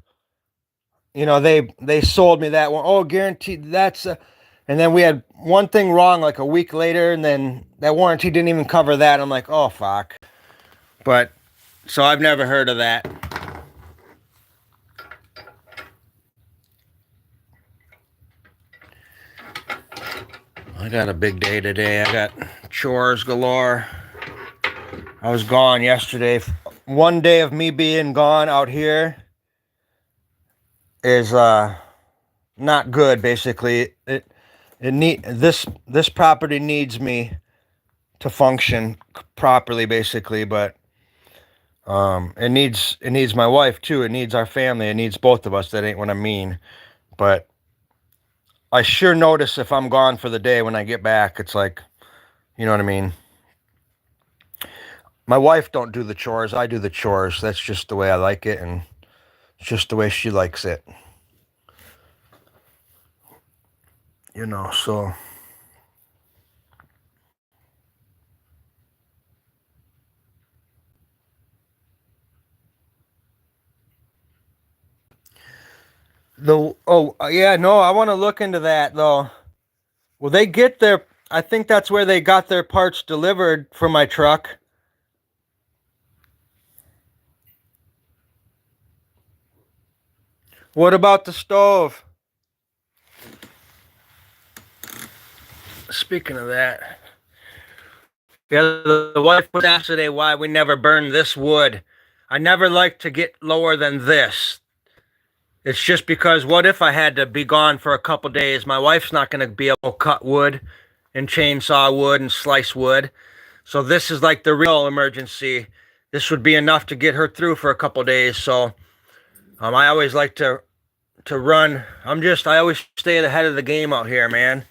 You know, they sold me that one. Oh, guaranteed. And then we had one thing wrong like a week later, and then that warranty didn't even cover that. I'm like, oh fuck. But so I've never heard of that. I got a big day today. I got chores galore. I was gone yesterday. One day of me being gone out here is not good. Basically, this property needs me to function properly. Basically, but it needs my wife too. It needs our family. It needs both of us. That ain't what I mean. But I sure notice if I'm gone for the day when I get back. It's like, you know what I mean. My wife don't do the chores. I do the chores. That's just the way I like it, and it's just the way she likes it. You know, so. Yeah, no, I want to look into that though. Will they get their? I think that's where they got their parts delivered for my truck. What about the stove? Speaking of that, yeah, the wife was asked today why we never burn this wood. I never like to get lower than this. It's just because what if I had to be gone for a couple days? My wife's not going to be able to cut wood and chainsaw wood and slice wood. So this is like the real emergency. This would be enough to get her through for a couple days. So I always like to run. I always stay ahead of the game out here, man.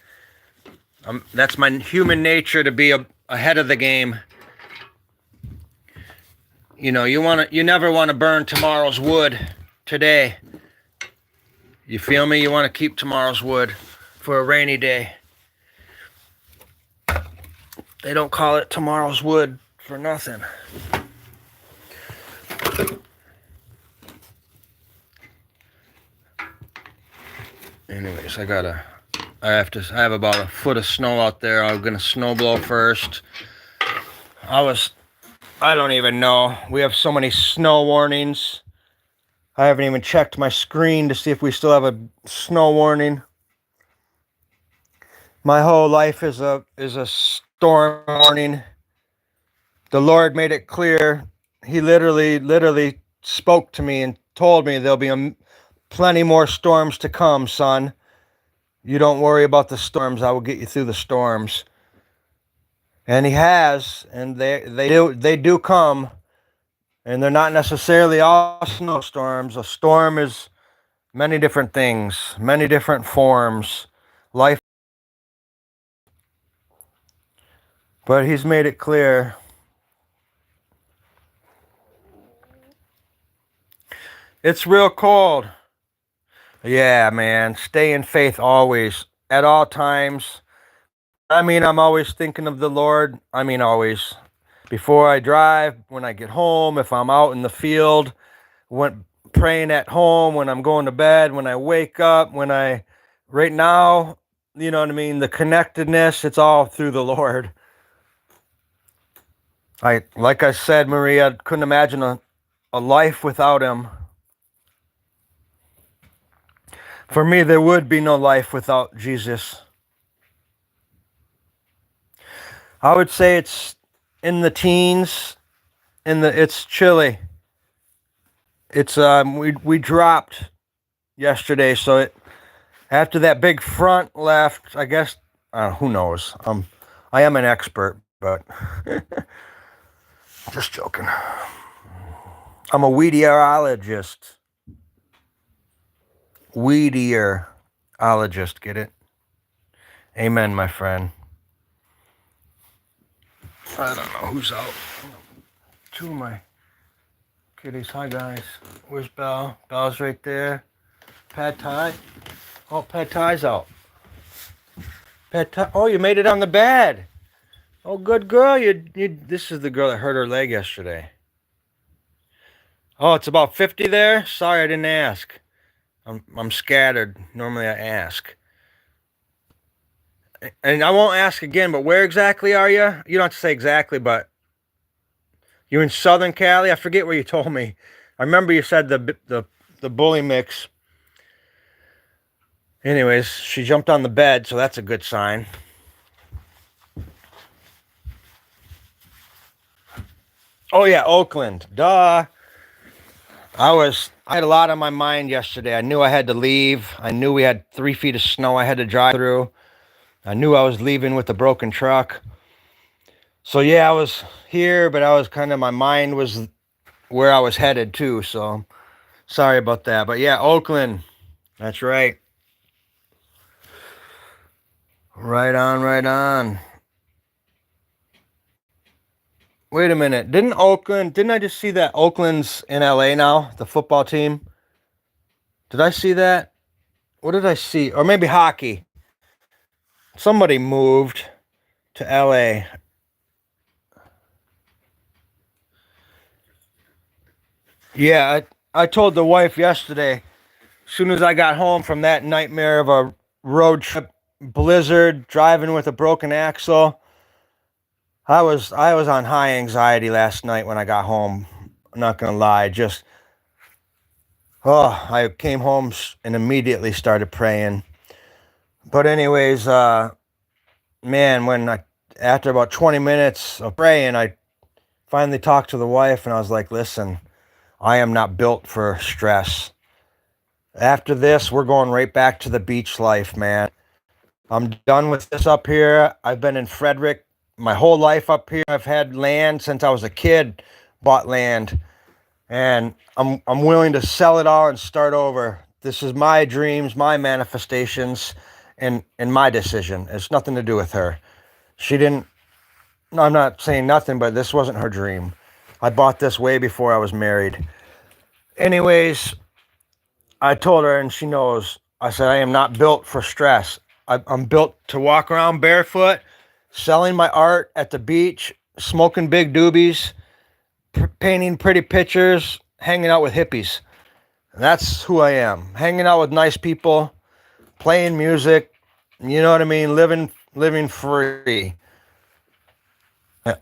That's my human nature to be ahead of the game. You know, you never want to burn tomorrow's wood today. You feel me? You want to keep tomorrow's wood for a rainy day. They don't call it tomorrow's wood for nothing. Anyways, I have about a foot of snow out there. I'm gonna snow blow first. I don't even know. We have so many snow warnings. I haven't even checked my screen to see if we still have a snow warning. My whole life is a storm warning. The Lord made it clear. He literally spoke to me and told me there'll be plenty more storms to come, son. You don't worry about the storms. I will get you through the storms. And he has, and they do come. And they're not necessarily all snowstorms. A storm is many different things, many different forms. Life. But he's made it clear. It's real cold. Yeah, man. Stay in faith always, at all times. I mean, I'm always thinking of the Lord. I mean, always. Before I drive, when I get home, if I'm out in the field, when praying at home, when I'm going to bed, when I wake up, right now, you know what I mean? The connectedness, it's all through the Lord. Like I said, Maria, I couldn't imagine a life without him. For me, there would be no life without Jesus. I would say it's in the teens. It's chilly. It's we dropped yesterday, so after that big front left, I guess who knows. I am an expert, but just joking. I'm a weediologist. Weediologist, get it? Amen, my friend. I don't know who's out. Two of my kitties. Hi, guys. Where's Belle? Belle's right there. Pad Thai. Oh, Pad Thai's out. Pad Thai. Oh, you made it on the bed. Oh, good girl. This is the girl that hurt her leg yesterday. Oh, it's about 50 there? Sorry, I didn't ask. I'm scattered. Normally I ask. And I won't ask again, but where exactly are you? You don't have to say exactly, but you're in Southern Cali? I forget where you told me. I remember you said the bully mix. Anyways, she jumped on the bed, so that's a good sign. Oh yeah, Oakland. Duh. I had a lot on my mind yesterday. I knew I had to leave. I knew we had 3 feet of snow I had to drive through. I knew I was leaving with a broken truck. So yeah, I was here, but I was my mind was where I was headed too. So sorry about that. But yeah, Oakland. That's right. Right on, right on. Wait a minute. Didn't I just see that Oakland's in LA now, the football team? Did I see that? What did I see? Or maybe hockey. Somebody moved to LA. Yeah, I told the wife yesterday, as soon as I got home from that nightmare of a road trip, blizzard, driving with a broken axle, I was on high anxiety last night when I got home. I'm not gonna lie, I came home and immediately started praying. But anyways, man, after about 20 minutes of praying, I finally talked to the wife and I was like, listen, I am not built for stress. After this, we're going right back to the beach life, man. I'm done with this up here. I've been in Frederick my whole life up here. I've had land since I was a kid, bought land, and I'm willing to sell it all and start over. This is my dreams, my manifestations, and my decision. It's nothing to do with her. She didn't. No, I'm not saying nothing, but this wasn't her dream. I bought this way before I was married. Anyways, I told her, and she knows. I said I am not built for stress. I'm built to walk around barefoot, selling my art at the beach, smoking big doobies, painting pretty pictures, hanging out with hippies. And that's who I am. Hanging out with nice people, playing music, you know what I mean? Living free.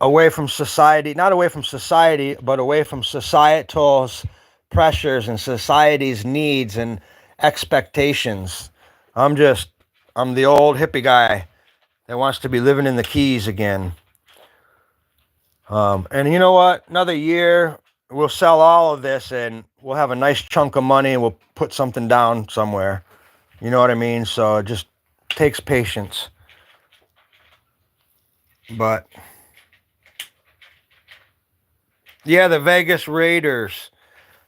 Away from society, not away from society, but away from societal pressures and society's needs and expectations. I'm the old hippie guy that wants to be living in the Keys again. And you know what? Another year, we'll sell all of this and we'll have a nice chunk of money and we'll put something down somewhere. You know what I mean? So it just takes patience. But yeah, the Vegas Raiders.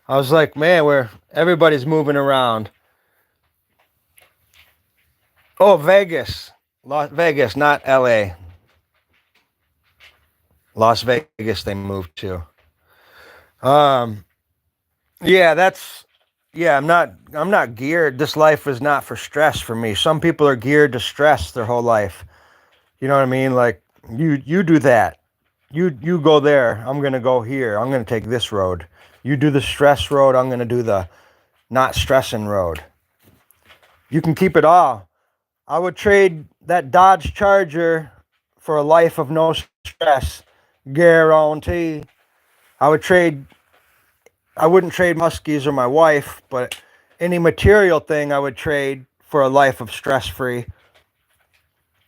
I was like, man, everybody's moving around. Oh, Vegas. Las Vegas, not LA. Las Vegas they moved to. Yeah, I'm not geared. This life is not for stress for me. Some people are geared to stress their whole life. You know what I mean? Like you do that. You go there. I'm going to go here. I'm going to take this road. You do the stress road. I'm going to do the not stressing road. You can keep it all. I would trade that Dodge Charger for a life of no stress. Guarantee. I wouldn't trade Muskies or my wife, but any material thing I would trade for a life of stress-free.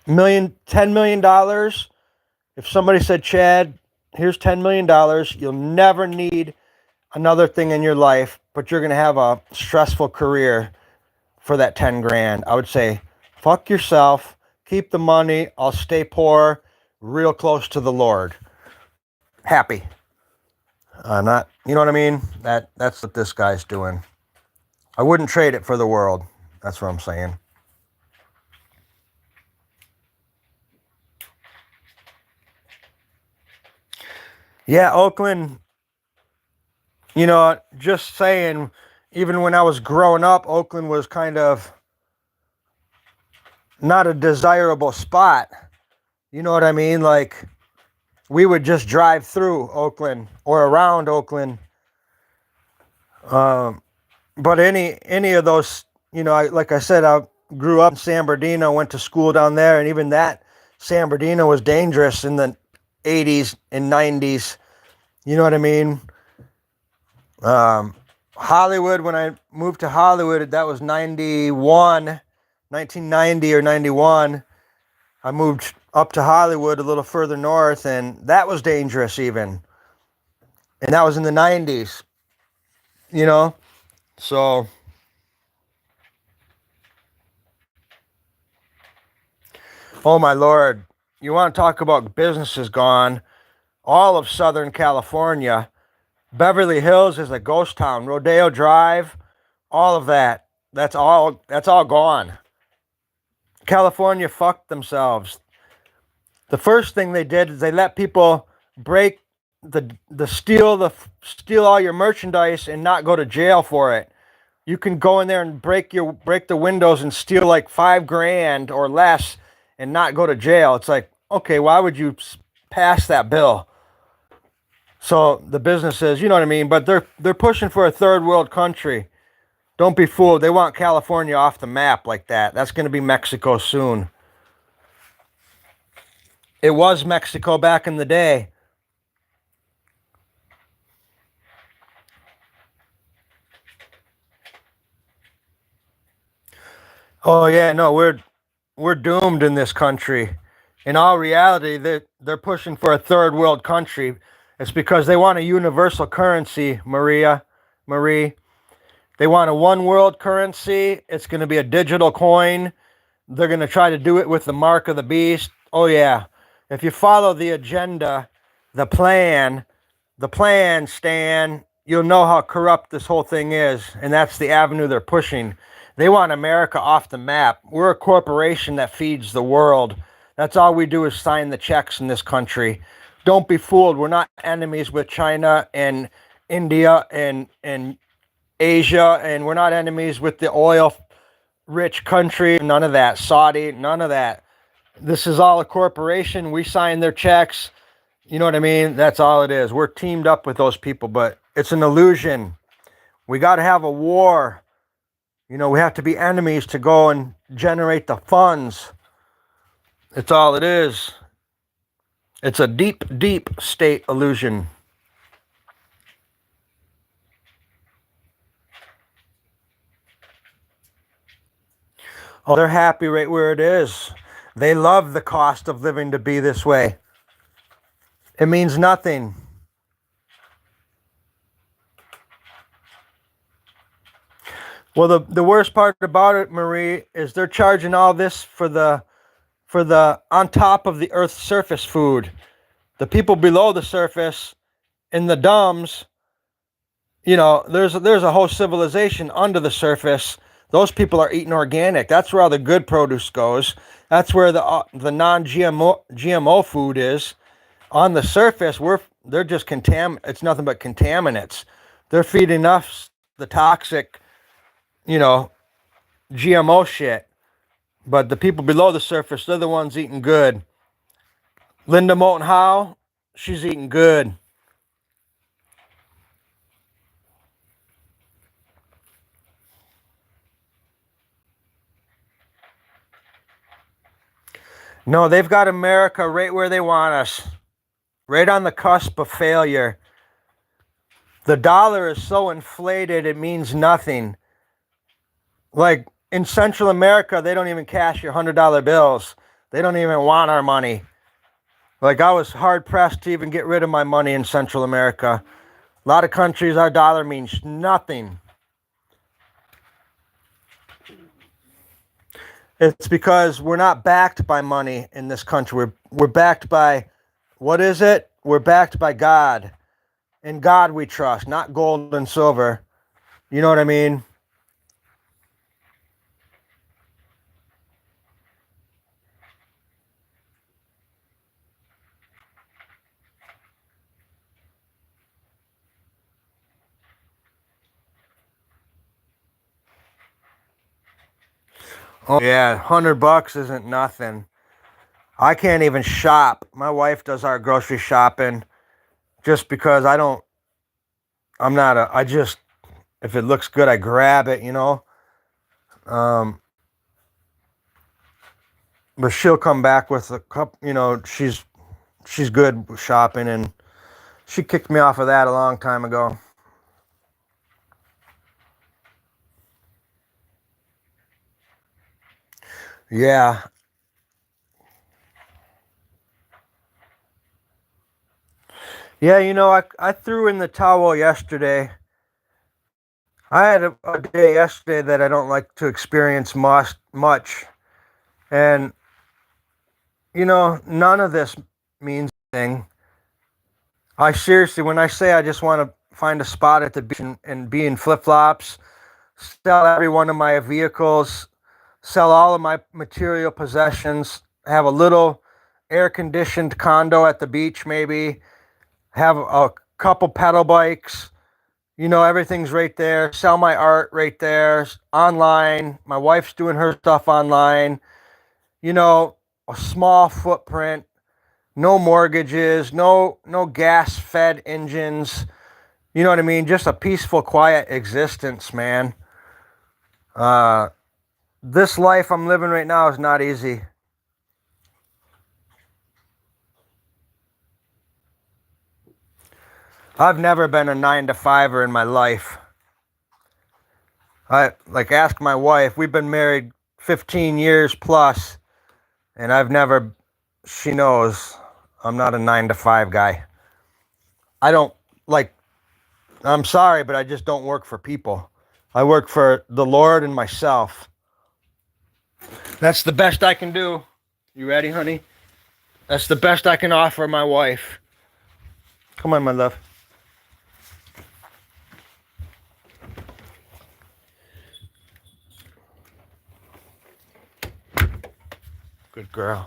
$10 million. If somebody said, Chad, here's $10 million, you'll never need another thing in your life, but you're going to have a stressful career for that 10 grand. I would say, fuck yourself, keep the money, I'll stay poor, real close to the Lord. Happy. Not, you know what I mean? That's what this guy's doing. I wouldn't trade it for the world. That's what I'm saying. Yeah, Oakland, just saying, even when I was growing up, Oakland was kind of not a desirable spot. You know what I mean? Like, we would just drive through Oakland or around Oakland. But any of those, like I said, I grew up in San Bernardino, went to school down there, and even that San Bernardino was dangerous in the 80s and 90s. You know what I mean? Hollywood, when I moved to Hollywood, that was 1990 or 91. I moved up to Hollywood a little further north, and that was dangerous even. And that was in the 90s, So, oh my Lord, you want to talk about businesses gone? All of Southern California, Beverly Hills is a ghost town. Rodeo Drive, all of that. That's all gone. California fucked themselves. The first thing they did is they let people break steal all your merchandise and not go to jail for it. You can go in there and break the windows and steal like $5,000 or less and not go to jail. It's like, okay, why would you pass that bill? So the businesses, you know what I mean, but they're pushing for a third world country. Don't be fooled. They want California off the map like that. That's going to be Mexico soon. It was Mexico back in the day. Oh yeah, no, we're doomed in this country. In all reality, they're pushing for a third world country. It's because they want a universal currency, Marie. They want a one world currency. It's going to be a digital coin. They're going to try to do it with the mark of the beast. Oh yeah. If you follow the agenda, the plan, Stan, you'll know how corrupt this whole thing is. And that's the avenue they're pushing. They want America off the map. We're a corporation that feeds the world. That's all we do is sign the checks in this country. Don't be fooled. We're not enemies with China and India and Asia, and we're not enemies with the oil-rich country. None of that. Saudi, none of that. This is all a corporation. We sign their checks. You know what I mean? That's all it is. We're teamed up with those people, but it's an illusion. We got to have a war. We have to be enemies to go and generate the funds. It's all it is. It's a deep, deep state illusion. Oh, they're happy right where it is. They love the cost of living to be this way. It means nothing. Well, the worst part about it, Marie, is they're charging all this for the on top of the Earth's surface food. The people below the surface, in the dumbs, there's a whole civilization under the surface. Those people are eating organic. That's where all the good produce goes. That's where the non-GMO food is. On the surface, they're just it's nothing but contaminants. They're feeding us the toxic, GMO shit. But the people below the surface, they're the ones eating good. Linda Moulton Howe, she's eating good. No, they've got America right where they want us. Right on the cusp of failure. The dollar is so inflated, it means nothing. Like in Central America, they don't even cash your $100 bills. They don't even want our money. Like I was hard pressed to even get rid of my money in Central America. A lot of countries, our dollar means nothing. It's because we're not backed by money in this country. We're backed by, what is it? We're backed by God. In God we trust, not gold and silver. You know what I mean? Oh yeah, $100 isn't nothing. I can't even shop. My wife does our grocery shopping just because I'm not I just, if it looks good, I grab it, you know. But she'll come back with a cup, you know, she's good shopping, and she kicked me off of that a long time ago. Yeah. Yeah, you know, I threw in the towel yesterday. I had a day yesterday that I don't like to experience much. And, you know, none of this means anything. I seriously, when I say I just want to find a spot at the beach and be in flip-flops, sell every one of my vehicles, sell all of my material possessions, have a little air-conditioned condo at the beach maybe, have a couple pedal bikes, you know, everything's right there, sell my art right there, online, my wife's doing her stuff online, you know, a small footprint, no mortgages, no gas-fed engines, you know what I mean, just a peaceful, quiet existence, man. This life I'm living right now is not easy. I've never been a 9-to-5er in my life. Ask my wife. We've been married 15 years plus, and she knows I'm not a 9-to-5 guy. I'm sorry, but I just don't work for people. I work for the Lord and myself. That's the best I can do. You ready, honey? That's the best I can offer my wife. Come on, my love. Good girl.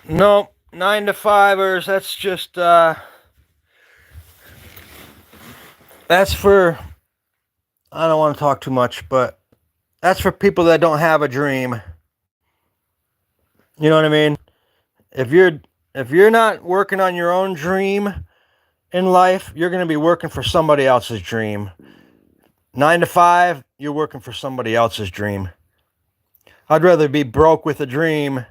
No, 9-to-5ers, that's just, that's for, I don't want to talk too much, but that's for people that don't have a dream. You know what I mean? If you're not working on your own dream in life, you're going to be working for somebody else's dream. 9-to-5, you're working for somebody else's dream. I'd rather be broke with a dream.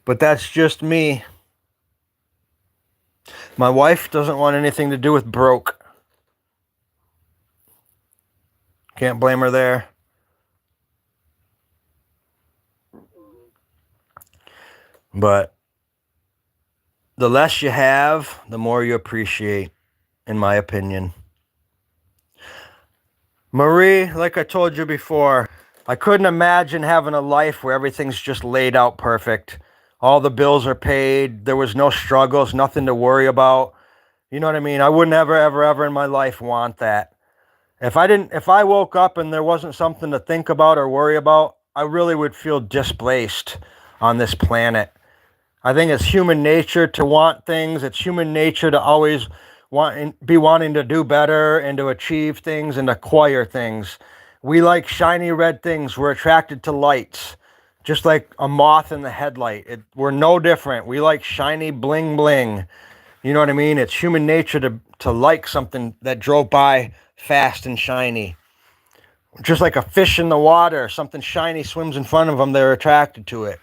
But that's just me. My wife doesn't want anything to do with broke. Can't blame her there. But the less you have, the more you appreciate, in my opinion. Marie, like I told you before, I couldn't imagine having a life where everything's just laid out perfect. All the bills are paid. There was no struggles, nothing to worry about. You know what I mean? I wouldn't ever in my life want that. If I woke up and there wasn't something to think about or worry about, I really would feel displaced on this planet. I think it's human nature to want things. It's human nature to always wanting to do better and to achieve things and acquire things. We like shiny red things. We're attracted to lights, just like a moth in the headlight. We're no different. We like shiny bling bling. You know what I mean? It's human nature to like something that drove by fast and shiny. Just like a fish in the water, something shiny swims in front of them, they're attracted to it.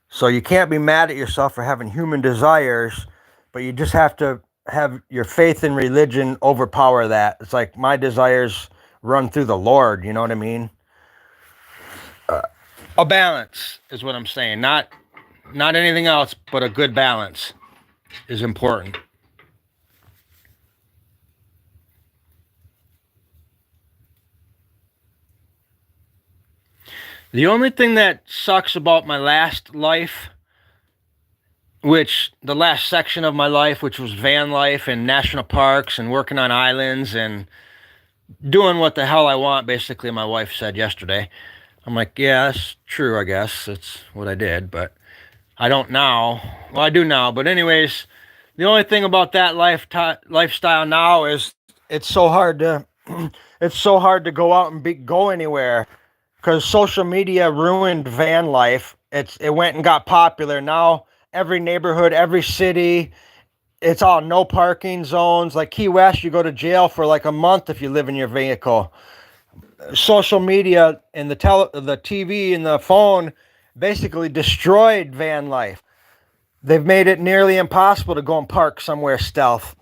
So you can't be mad at yourself for having human desires, but you just have to have your faith in religion overpower that. It's like my desires run through the Lord, you know what I mean? A balance is what I'm saying. Not anything else, but a good balance is important. The only thing that sucks about my last life, the last section of my life, which was van life and national parks and working on islands and doing what the hell I want, basically, my wife said yesterday. I'm like, yeah, that's true, I guess. That's what I did, but I don't now. Well, I do now, but anyways, the only thing about that lifestyle now is it's so hard to it's so hard to go out and go anywhere because social media ruined van life. It went and got popular. Now every neighborhood, every city, it's all no parking zones. Like Key West, you go to jail for like a month if you live in your vehicle. Social media and the TV and the phone basically destroyed van life. They've made it nearly impossible to go and park somewhere stealth.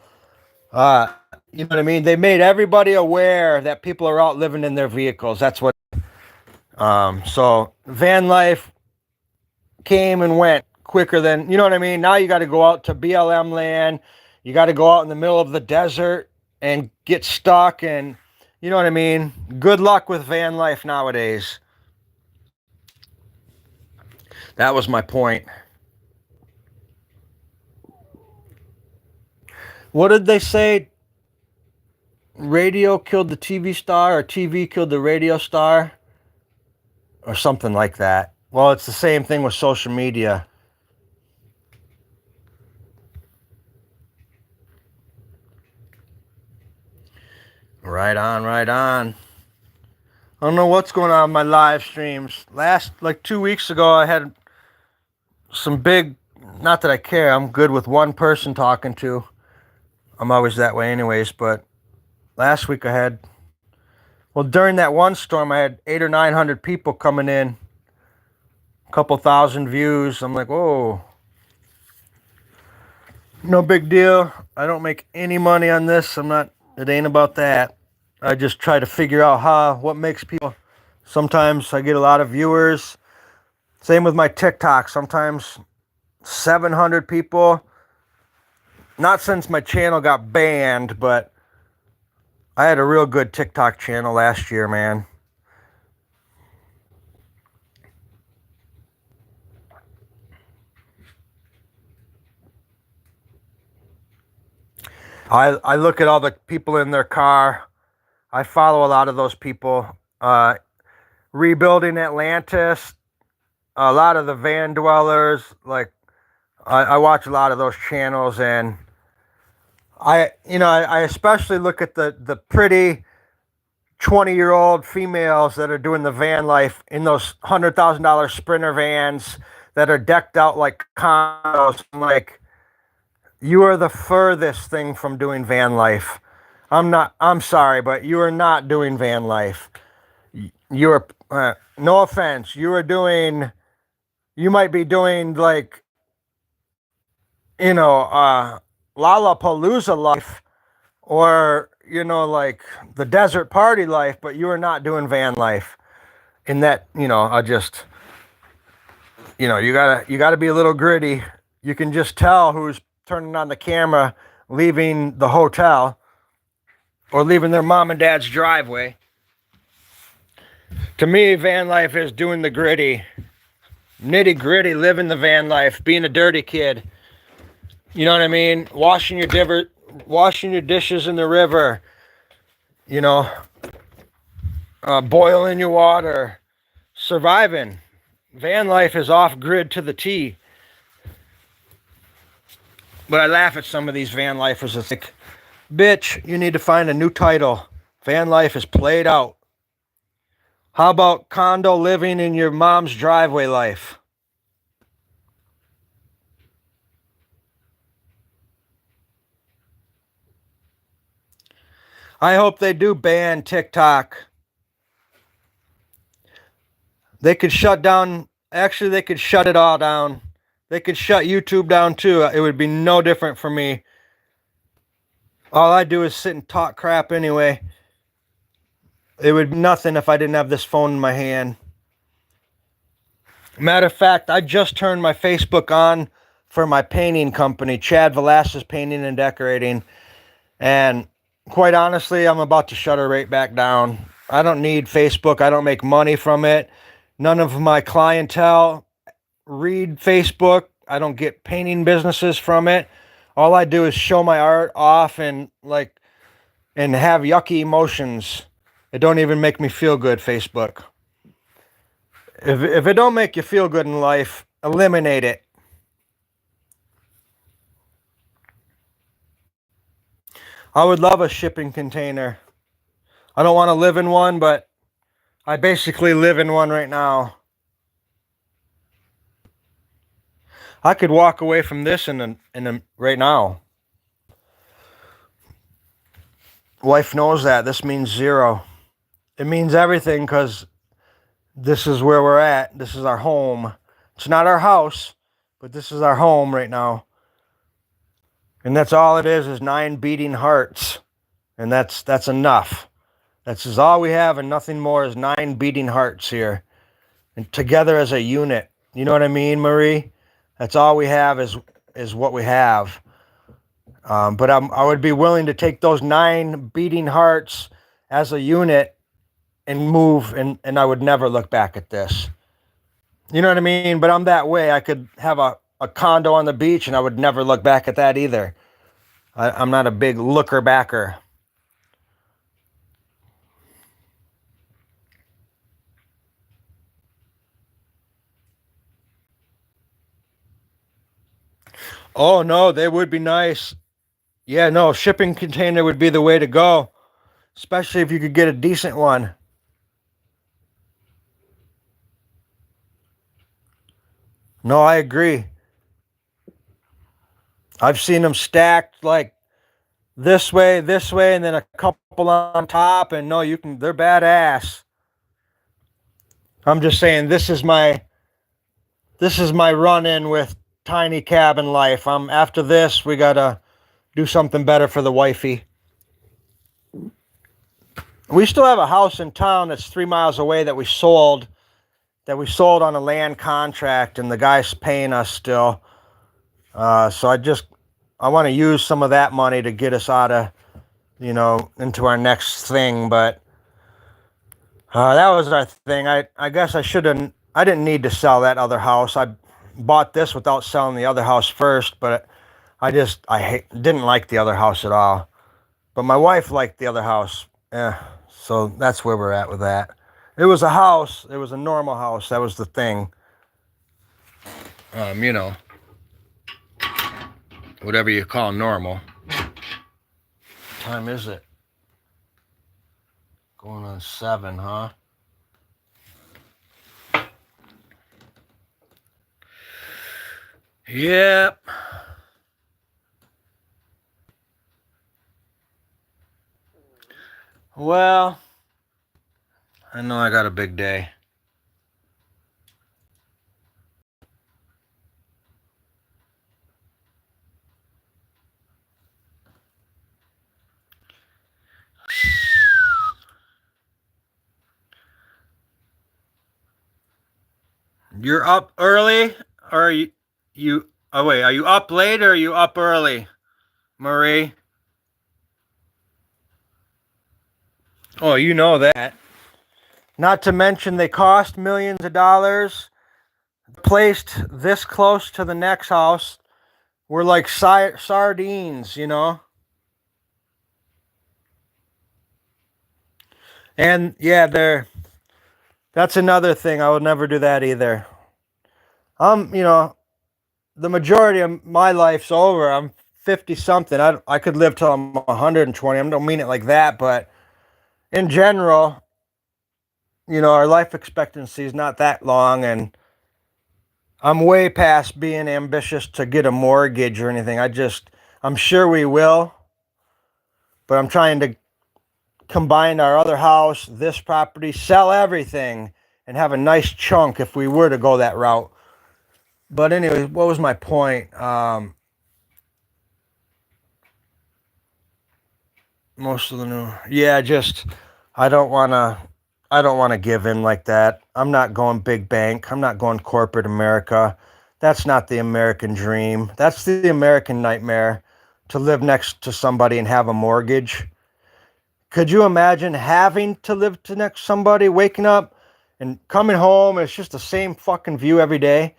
You know what I mean? They made everybody aware that people are out living in their vehicles. That's what. So van life came and went quicker than, you know what I mean? Now you got to go out to BLM land. You got to go out in the middle of the desert and get stuck. And you know what I mean? Good luck with van life nowadays. That was my point. What did they say? Radio killed the TV star, or TV killed the radio star, or something like that. Well, it's the same thing with social media. Right on, right on. I don't know what's going on in my live streams. Like 2 weeks ago, I had some big, not that I care, I'm good with one person talking to. I'm always that way anyways, but last week during that one storm, I had 800 or 900 people coming in, a couple thousand views. I'm like, whoa, no big deal. I don't make any money on this. It ain't about that. I just try to figure out what makes people. Sometimes I get a lot of viewers. Same with my TikTok. Sometimes 700 people. Not since my channel got banned, but I had a real good TikTok channel last year, man. I look at all the people in their car. I follow a lot of those people. Rebuilding Atlantis, a lot of the van dwellers. Like I watch a lot of those channels, and I especially look at the pretty 20-year-old females that are doing the van life in those $100,000 Sprinter vans that are decked out like condos. I'm like, you are the furthest thing from doing van life. I'm sorry, but you are not doing van life. You're, no offense, you might be doing like, Lollapalooza life, or, like the desert party life, but you are not doing van life. In that, you gotta be a little gritty. You can just tell who's turning on the camera, leaving the hotel, or leaving their mom and dad's driveway. To me, van life is doing the gritty, nitty gritty, living the van life, being a dirty kid. You know what I mean? Washing your dishes in the river. Boiling your water, surviving. Van life is off grid to the T. But I laugh at some of these van lifers. It's like, bitch, you need to find a new title. Van life is played out. How about condo living in your mom's driveway life? I hope they do ban TikTok. They could shut it all down. They could shut YouTube down too. It would be no different for me. All I do is sit and talk crap anyway. It would be nothing if I didn't have this phone in my hand. Matter of fact, I just turned my Facebook on for my painting company, Chad Velasquez Painting and Decorating. And quite honestly, I'm about to shut it right back down. I don't need Facebook. I don't make money from it. None of my clientele read Facebook. I don't get painting businesses from it. All I do is show my art off and have yucky emotions. It don't even make me feel good, Facebook. If it don't make you feel good in life, eliminate it. I would love a shipping container. I don't want to live in one, but I basically live in one right now. I could walk away from this right now. Wife knows that. This means zero. It means everything because this is where we're at. This is our home. It's not our house, but this is our home right now. And that's all it is 9 beating hearts. And that's enough. That's all we have, and nothing more is 9 beating hearts here. And together as a unit. You know what I mean, Marie? That's all we have is what we have. But I would be willing to take those 9 beating hearts as a unit and move, and I would never look back at this. You know what I mean? But I'm that way. I could have a condo on the beach, and I would never look back at that either. I'm not a big looker backer. Oh, no, they would be nice. Yeah, no, shipping container would be the way to go, especially if you could get a decent one. No, I agree. I've seen them stacked like this way, and then a couple on top, and no, they're badass. I'm just saying this is my run-in with tiny cabin life. After this, we gotta do something better for the wifey. We still have a house in town that's 3 miles away that we sold on a land contract, and the guy's paying us still. So I want to use some of that money to get us out of, into our next thing. But that was our thing. I guess I didn't need to sell that other house. I bought this without selling the other house first, but didn't like the other house at all. But my wife liked the other house. So that's where we're at with that. It was a house. It was a normal house. That was the thing. Whatever you call normal. What time is it? Going on 7, huh? Yep. Well, I know I got a big day. You're up early, or you oh wait, are you up late or are you up early, Marie? Oh, you know that. Not to mention they cost millions of dollars. Placed this close to the next house. We're like sardines, And yeah, that's another thing. I would never do that either. The majority of my life's over. I'm 50 something. I could live till I'm 120. I don't mean it like that, but in general, our life expectancy is not that long, and I'm way past being ambitious to get a mortgage or anything. I'm sure we will, but I'm trying to combine our other house, this property, sell everything, and have a nice chunk if we were to go that route. But anyway, what was my point? Most of the new, yeah, I don't want to give in like that. I'm not going big bank. I'm not going corporate America. That's not the American dream. That's the American nightmare, to live next to somebody and have a mortgage. Could you imagine having to live next to somebody, waking up and coming home, and it's just the same fucking view every day?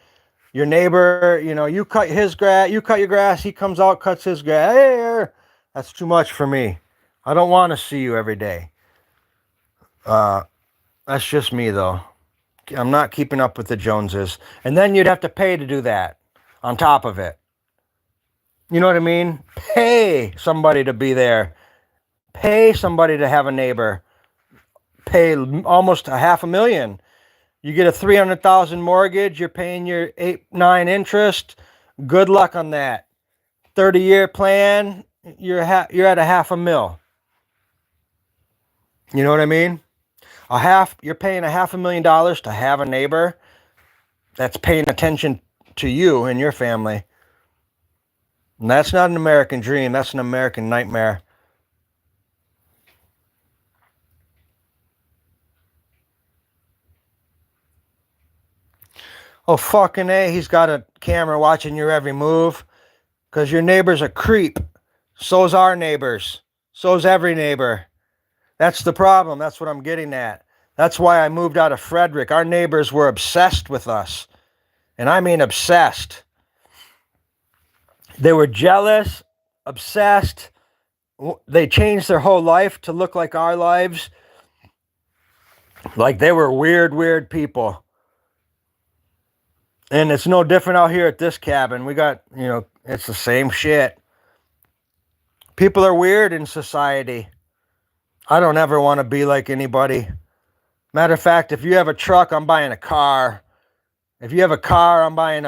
Your neighbor, you cut his grass, you cut your grass, he comes out, cuts his grass. Hey, that's too much for me. I don't want to see you every day. That's just me, though. I'm not keeping up with the Joneses. And then you'd have to pay to do that on top of it. You know what I mean? Pay somebody to be there. Pay somebody to have a neighbor. pay almost $500,000. You get a 300,000 mortgage. You're paying your 8-9 interest. Good luck on that. 30-year plan. You're at $500,000. You know what I mean? You're paying $500,000 to have a neighbor that's paying attention to you and your family. And that's not an American dream. That's an American nightmare. Oh, fucking A, he's got a camera watching your every move. Because your neighbor's a creep. So's our neighbors. So's every neighbor. That's the problem. That's what I'm getting at. That's why I moved out of Frederick. Our neighbors were obsessed with us. And I mean obsessed. They were jealous, obsessed. They changed their whole life to look like our lives. Like they were weird people. And it's no different out here at this cabin. We got, it's the same shit. People are weird in society. I don't ever want to be like anybody. Matter of fact, if you have a truck, I'm buying a car. If you have a car, I'm buying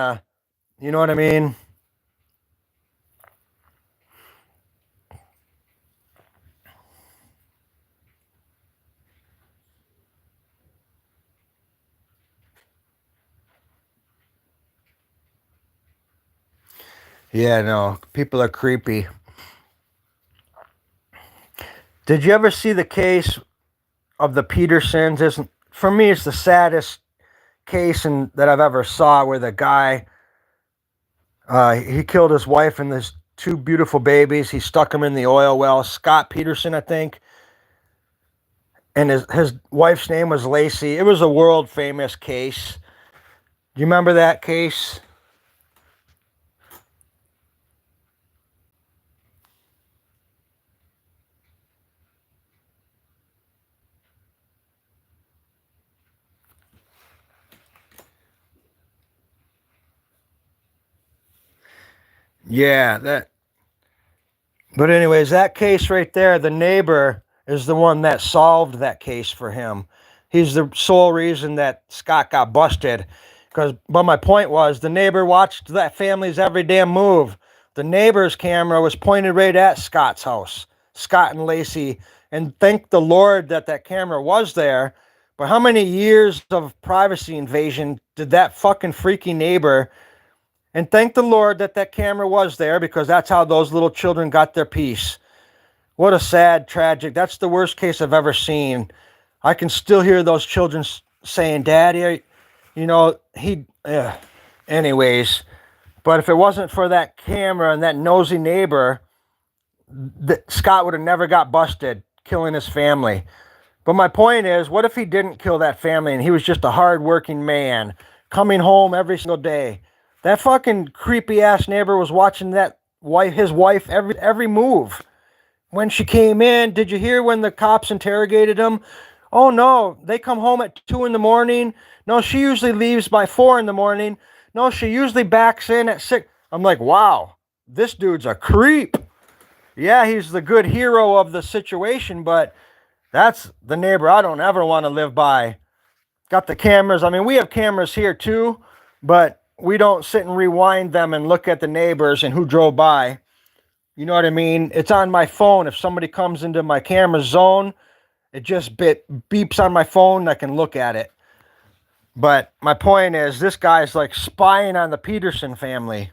you know what I mean? Yeah, no, people are creepy. Did you ever see the case of the Petersons? For me, it's the saddest case that I've ever saw, where the guy, he killed his wife and his 2 beautiful babies. He stuck them in the oil well. Scott Peterson, I think. And his wife's name was Lacey. It was a world famous case. Do you remember that case? Yeah, but anyways, that case right there, the neighbor is the one that solved that case for him. He's the sole reason that Scott got busted. But my point was, the neighbor watched that family's every damn move. The neighbor's camera was pointed right at Scott's house, Scott and Lacey. And thank the Lord that camera was there. But how many years of privacy invasion did that fucking freaky neighbor? And thank the Lord that camera was there, because that's how those little children got their peace. What a sad, tragic. That's the worst case I've ever seen. I can still hear those children saying, Daddy, anyways. But if it wasn't for that camera and that nosy neighbor, Scott would have never got busted killing his family. But my point is, what if he didn't kill that family and he was just a hard-working man coming home every single day? That fucking creepy ass neighbor was watching his wife every move. When she came in, did you hear when the cops interrogated him? Oh no, they come home at 2 a.m. No, she usually leaves by 4 a.m. No, she usually backs in at 6. I'm like, wow, this dude's a creep. Yeah, he's the good hero of the situation, but that's the neighbor I don't ever want to live by. Got the cameras. I mean, we have cameras here too, but we don't sit and rewind them and look at the neighbors and who drove by. You know what I mean? It's on my phone. If somebody comes into my camera zone, it just beeps on my phone and I can look at it. But my point is, this guy's like spying on the Peterson family.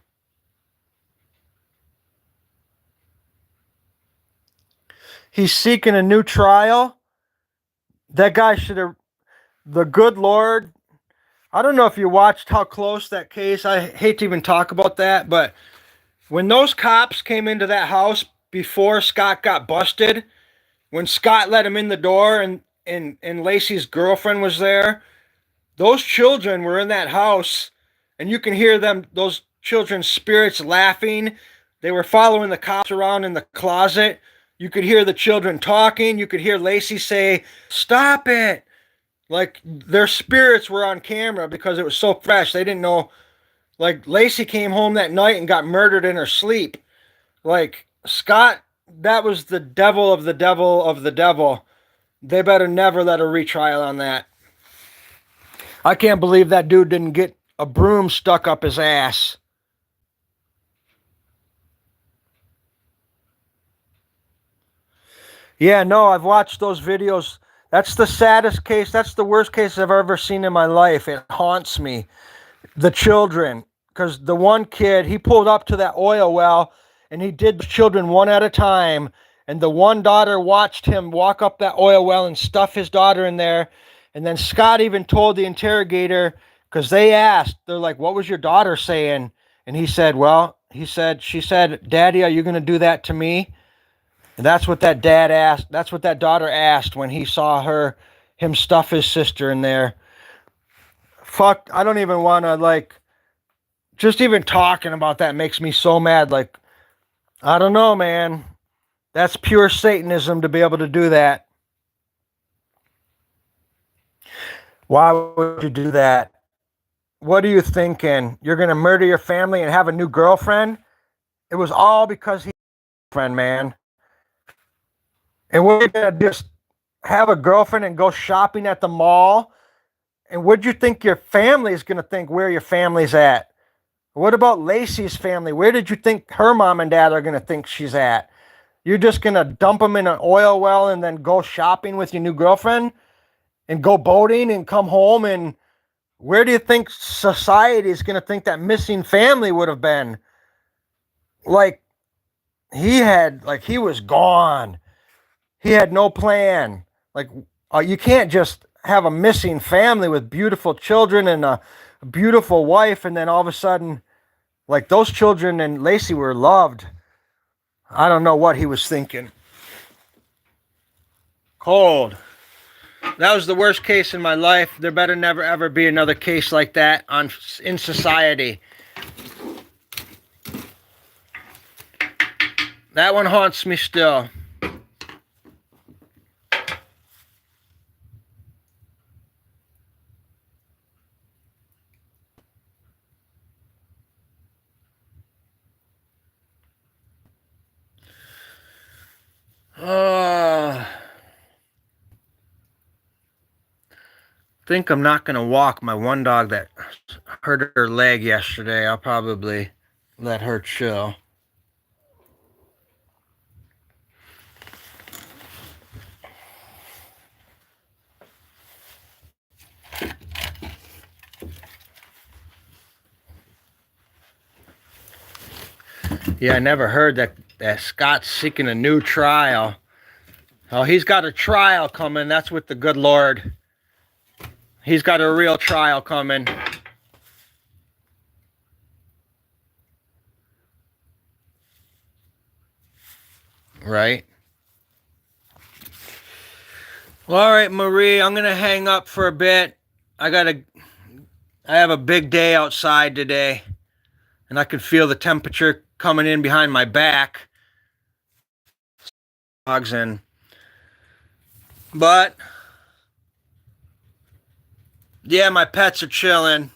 He's seeking a new trial. That guy should have, the good Lord, I don't know if you watched how close that case, I hate to even talk about that, but when those cops came into that house before Scott got busted, when Scott let him in the door and Lacey's girlfriend was there, those children were in that house, and you can hear those children's spirits laughing. They were following the cops around in the closet. You could hear the children talking. You could hear Lacey say, "Stop it." Like, their spirits were on camera because it was so fresh. They didn't know. Like, Lacey came home that night and got murdered in her sleep. Like, Scott, that was the devil of the devil of the devil. They better never let a retrial on that. I can't believe that dude didn't get a broom stuck up his ass. Yeah, no, I've watched those videos. That's the saddest case. That's the worst case I've ever seen in my life. It haunts me. The children, because the one kid, he pulled up to that oil well and he did the children one at a time. And the one daughter watched him walk up that oil well and stuff his daughter in there. And then Scott even told the interrogator, because they asked, they're like, what was your daughter saying? And he said, she said, Daddy, are you going to do that to me? And that's what that dad asked. That's what that daughter asked when he saw him stuff his sister in there. Fuck, I don't even want to, like, just even talking about that makes me so mad. Like, I don't know, man. That's pure Satanism to be able to do that. Why would you do that? What are you thinking? You're going to murder your family and have a new girlfriend? It was all because he's a friend, man. And we're going to just have a girlfriend and go shopping at the mall? And what'd you think your family is going to think where your family's at? What about Lacey's family? Where did you think her mom and dad are going to think she's at? You're just going to dump them in an oil well and then go shopping with your new girlfriend and go boating and come home? And where do you think society is going to think that missing family would have been? Like, he was gone. He had no plan. Like, you can't just have a missing family with beautiful children and a beautiful wife, and then all of a sudden, like, those children and Lacey were loved. I don't know what he was thinking. Cold. That was the worst case in my life. There better never ever be another case like that in society. That one haunts me still. Think I'm not going to walk my one dog that hurt her leg yesterday. I'll probably let her chill. Yeah, I never heard that Scott's seeking a new trial. Oh, he's got a trial coming. That's with the good Lord. He's got a real trial coming. Right? Well, all right, Marie, I'm going to hang up for a bit. I have a big day outside today, and I can feel the temperature coming in behind my back. Dogs in. But yeah, my pets are chilling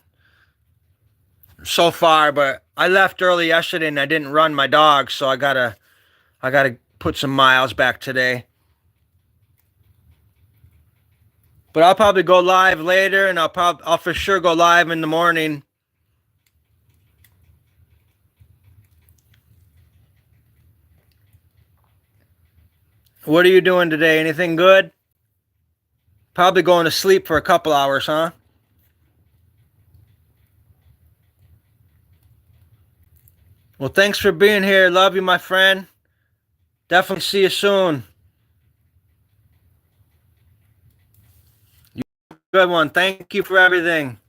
so far, but I left early yesterday and I didn't run my dogs, so I gotta put some miles back today. But I'll probably go live later, and I'll for sure go live in the morning. What are you doing today? Anything good? Probably going to sleep for a couple hours, huh? Well, thanks for being here. Love you, my friend. Definitely see you soon. Good one. Thank you for everything.